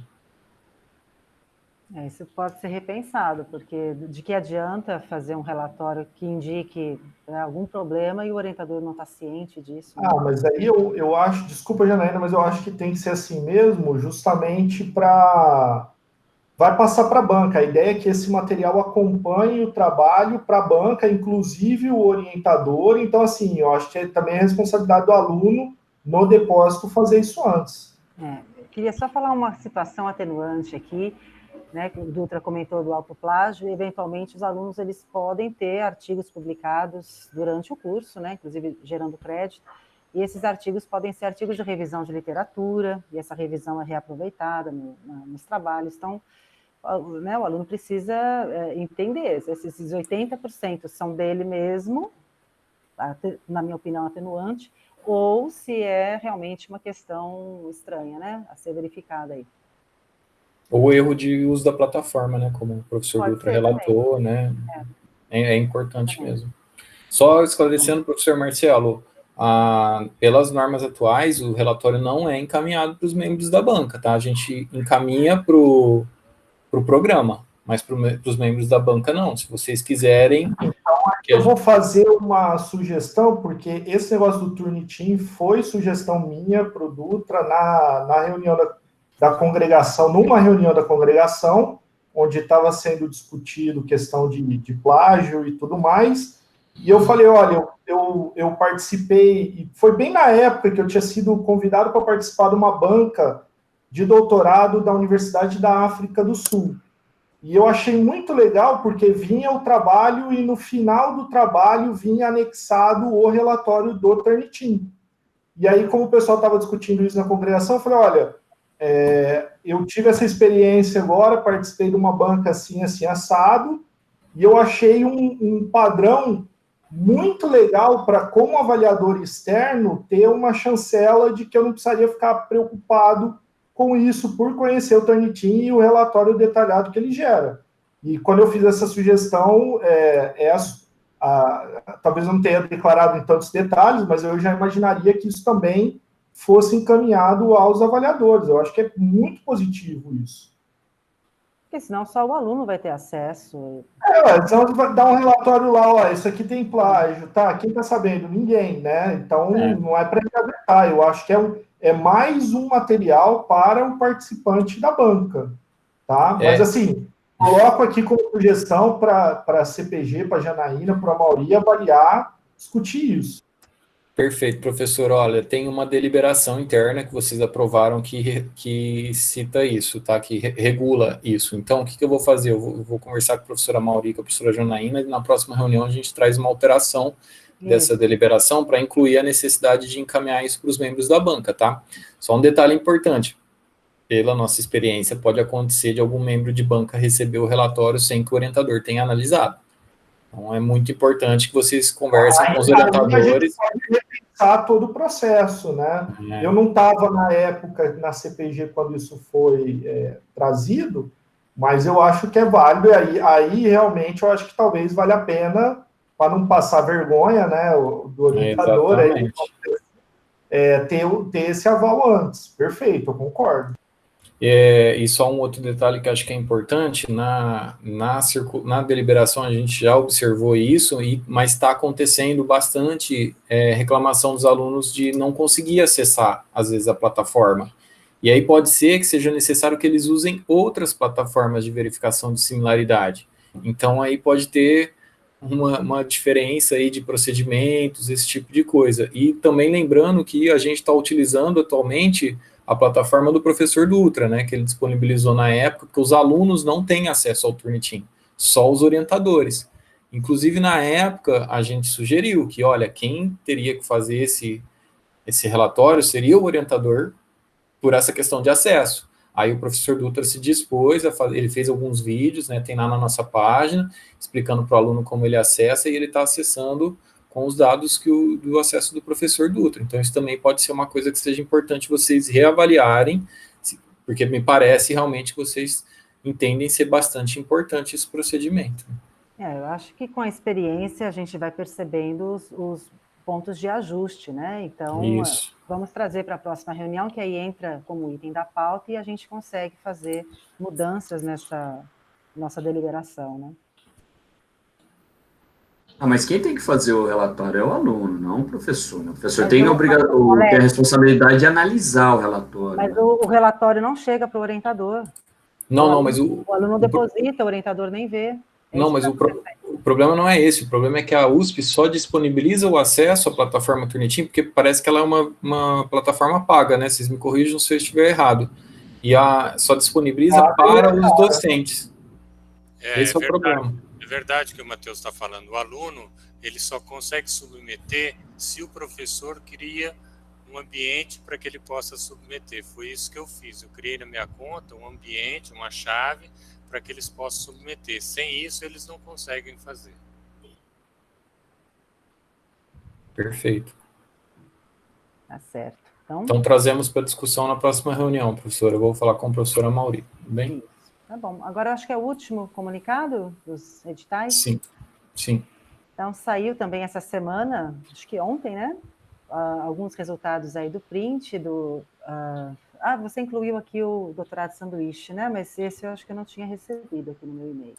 Isso pode ser repensado, porque de que adianta fazer um relatório que indique algum problema e o orientador não está ciente disso? Né? Mas aí eu acho, desculpa, Janaína, mas eu acho que tem que ser assim mesmo, justamente para... Vai passar para a banca. A ideia é que esse material acompanhe o trabalho para a banca, inclusive o orientador. Então, assim, eu acho que também é responsabilidade do aluno no depósito fazer isso antes. Eu queria só falar uma situação atenuante aqui, né, que o Dutra comentou do autoplágio. Eventualmente, os alunos eles podem ter artigos publicados durante o curso, né, inclusive gerando crédito, e esses artigos podem ser artigos de revisão de literatura, e essa revisão é reaproveitada nos trabalhos. Então, né, o aluno precisa entender se esses 80% são dele mesmo, na minha opinião, atenuante, ou se é realmente uma questão estranha, né, a ser verificada aí. Ou erro de uso da plataforma, né, como o professor Dutra relatou, né, é importante mesmo. Só esclarecendo, professor Marcelo, pelas normas atuais, o relatório não é encaminhado para os membros da banca, tá? A gente encaminha para o programa, mas para os membros da banca não. Se vocês quiserem... Então, eu vou fazer uma sugestão, porque esse negócio do Turnitin foi sugestão minha para o Dutra na reunião da congregação, numa reunião da congregação, onde estava sendo discutido questão de plágio e tudo mais, e eu falei, olha, eu participei, e foi bem na época que eu tinha sido convidado para participar de uma banca de doutorado da Universidade da África do Sul. E eu achei muito legal, porque vinha o trabalho e no final do trabalho vinha anexado o relatório do Turnitin. E aí, como o pessoal estava discutindo isso na congregação, eu falei, olha, eu tive essa experiência agora, participei de uma banca assim, assado, e eu achei um padrão muito legal para, como avaliador externo, ter uma chancela de que eu não precisaria ficar preocupado com isso, por conhecer o Turnitin e o relatório detalhado que ele gera. E quando eu fiz essa sugestão, talvez eu não tenha declarado em tantos detalhes, mas eu já imaginaria que isso também fosse encaminhado aos avaliadores. Eu acho que é muito positivo isso. Porque senão só o aluno vai ter acesso. Então vai dar um relatório lá, isso aqui tem plágio, tá? Quem está sabendo? Ninguém, né? Então não é para engavetar. Eu acho que é mais um material para o participante da banca, tá? Mas assim, coloco aqui como sugestão para a CPG, para a Janaína, para a Mauri avaliar, discutir isso. Perfeito, professor. Olha, tem uma deliberação interna que vocês aprovaram que cita isso, tá? Que regula isso. Então, o que eu vou fazer? Eu vou conversar com a professora Mauri e com a professora Janaína, e na próxima reunião a gente traz uma alteração dessa deliberação para incluir a necessidade de encaminhar isso para os membros da banca, tá? Só um detalhe importante. Pela nossa experiência, pode acontecer de algum membro de banca receber o relatório sem que o orientador tenha analisado. Então, é muito importante que vocês conversem com os orientadores. A gente pode repensar todo o processo, né? Eu não estava na época na CPG quando isso foi trazido, mas eu acho que é válido, e aí realmente eu acho que talvez valha a pena, para não passar vergonha, né, do orientador, ter esse aval antes. Perfeito, eu concordo. E só um outro detalhe que acho que é importante, na deliberação a gente já observou isso, mas está acontecendo bastante reclamação dos alunos de não conseguir acessar, às vezes, a plataforma. E aí pode ser que seja necessário que eles usem outras plataformas de verificação de similaridade. Então, aí pode ter uma diferença aí de procedimentos, esse tipo de coisa. E também lembrando que a gente está utilizando atualmente a plataforma do professor Dutra, né, que ele disponibilizou na época, porque os alunos não têm acesso ao Turnitin, só os orientadores. Inclusive, na época, a gente sugeriu que, olha, quem teria que fazer esse relatório seria o orientador por essa questão de acesso. Aí o professor Dutra se dispôs a fazer, ele fez alguns vídeos, né, tem lá na nossa página, explicando para o aluno como ele acessa, e ele está acessando com os dados do acesso do professor Dutra. Então, isso também pode ser uma coisa que seja importante vocês reavaliarem, porque me parece realmente que vocês entendem ser bastante importante esse procedimento. Eu acho que com a experiência a gente vai percebendo os pontos de ajuste, né? Então, isso. Vamos trazer para a próxima reunião, que aí entra como item da pauta e a gente consegue fazer mudanças nessa nossa deliberação, né? Mas quem tem que fazer o relatório é o aluno, não o professor. Né? O professor tem a responsabilidade de analisar o relatório. Mas o relatório não chega para o orientador. Não, mas o aluno deposita, o orientador nem vê. Não, mas o problema não é esse. O problema é que a USP só disponibiliza o acesso à plataforma Turnitin, porque parece que ela é uma plataforma paga, né? Vocês me corrijam se eu estiver errado. E só disponibiliza para os docentes. Esse é o problema. É verdade que o Matheus está falando. O aluno, ele só consegue submeter se o professor cria um ambiente para que ele possa submeter. Foi isso que eu fiz. Eu criei na minha conta um ambiente, uma chave, para que eles possam submeter. Sem isso, eles não conseguem fazer. Perfeito. Tá certo. Então trazemos para discussão na próxima reunião, professora. Eu vou falar com a professora Mauri, tudo bem? Isso. Tá bom. Agora, eu acho que é o último comunicado dos editais? Sim. Então, saiu também essa semana, acho que ontem, né? Alguns resultados aí do print, você incluiu aqui o doutorado sanduíche, né? Mas esse eu acho que eu não tinha recebido aqui no meu e-mail.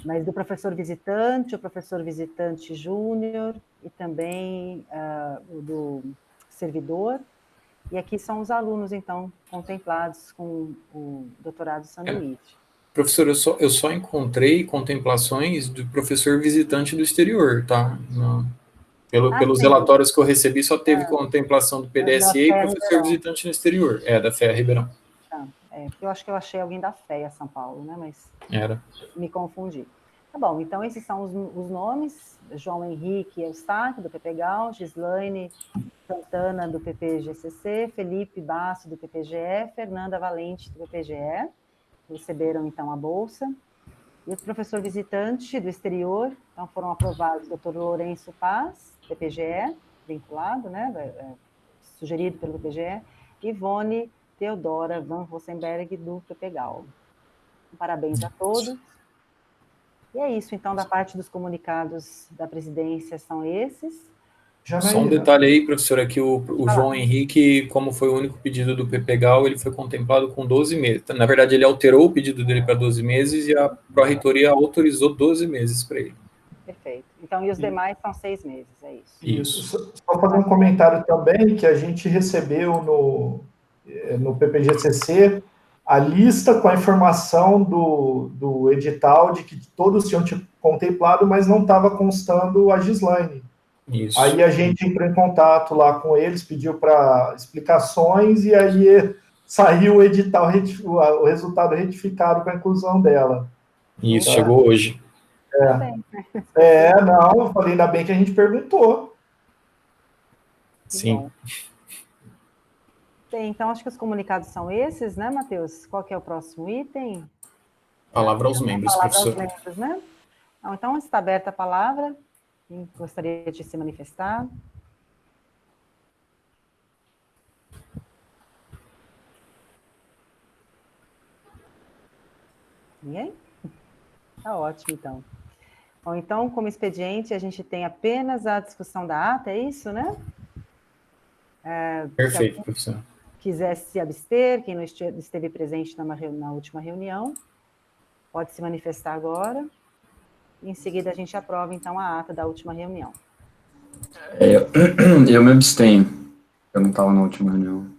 Mas do professor visitante, o professor visitante júnior e também o do servidor. E aqui são os alunos, então, contemplados com o doutorado sanduíche. Professor, eu só encontrei contemplações do professor visitante do exterior, tá? Pelos relatórios que eu recebi, só teve contemplação do PDSE e professor visitante no exterior. Da FEA Ribeirão. Eu acho que eu achei alguém da FEA São Paulo, né? Mas me confundi. Tá bom, então esses são os nomes. João Henrique Eustáquio, do PPGAL, Gislaine Santana, do PPGCC, Felipe Basso, do PPGE, Fernanda Valente, do PPGE, receberam, então, a bolsa. E o professor visitante do exterior, então, foram aprovados o Dr. Lourenço Paz, PPGE, vinculado, né, sugerido pelo PPGE, e Ivone Teodora Van Rosenberg, do PPGAL. Parabéns a todos. E é isso, então, da parte dos comunicados da presidência são esses. Só um detalhe aí, professora, que o João Henrique, como foi o único pedido do PPGAL, ele foi contemplado com 12 meses. Na verdade, ele alterou o pedido dele para 12 meses e a Pró-Reitoria autorizou 12 meses para ele. Perfeito. Então, e os demais são 6 meses, é isso? Isso. Só fazer um comentário também, que a gente recebeu no PPGCC a lista com a informação do edital de que todos tinham contemplado, mas não estava constando a Gislaine. Isso. Aí a gente entrou em contato lá com eles, pediu para explicações, e aí saiu o edital, o resultado retificado com a inclusão dela. Isso, chegou hoje. Não, eu falei, ainda bem que a gente perguntou. Sim. Bem, então acho que os comunicados são esses, né, Matheus? Qual que é o próximo item? Palavra aos membros, professor. Palavra aos membros, né? Então, está aberta a palavra. Quem gostaria de se manifestar? Ninguém? Tá ótimo, então. Bom, então, como expediente, a gente tem apenas a discussão da ata, é isso, né? Perfeito, professor. Quisesse se abster, quem não esteve presente na última reunião, pode se manifestar agora. Em seguida, a gente aprova, então, a ata da última reunião. Eu me abstenho. Eu não estava na última reunião.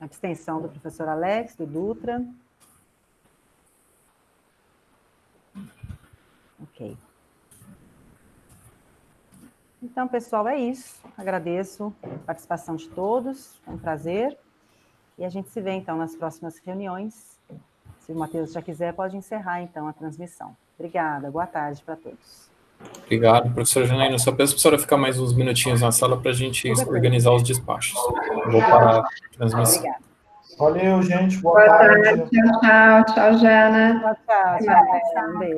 Abstenção do professor Alex, do Dutra. Ok. Então, pessoal, é isso. Agradeço a participação de todos, é um prazer. E a gente se vê, então, nas próximas reuniões. Se o Matheus já quiser, pode encerrar, então, a transmissão. Obrigada, boa tarde para todos. Obrigado, professora Janaína. Só peço para a senhora ficar mais uns minutinhos na sala para a gente organizar os despachos. Vou parar a transmissão. Obrigada. Valeu, gente. Boa tarde. Tchau, Jana. Tchau, tchau. Um beijo.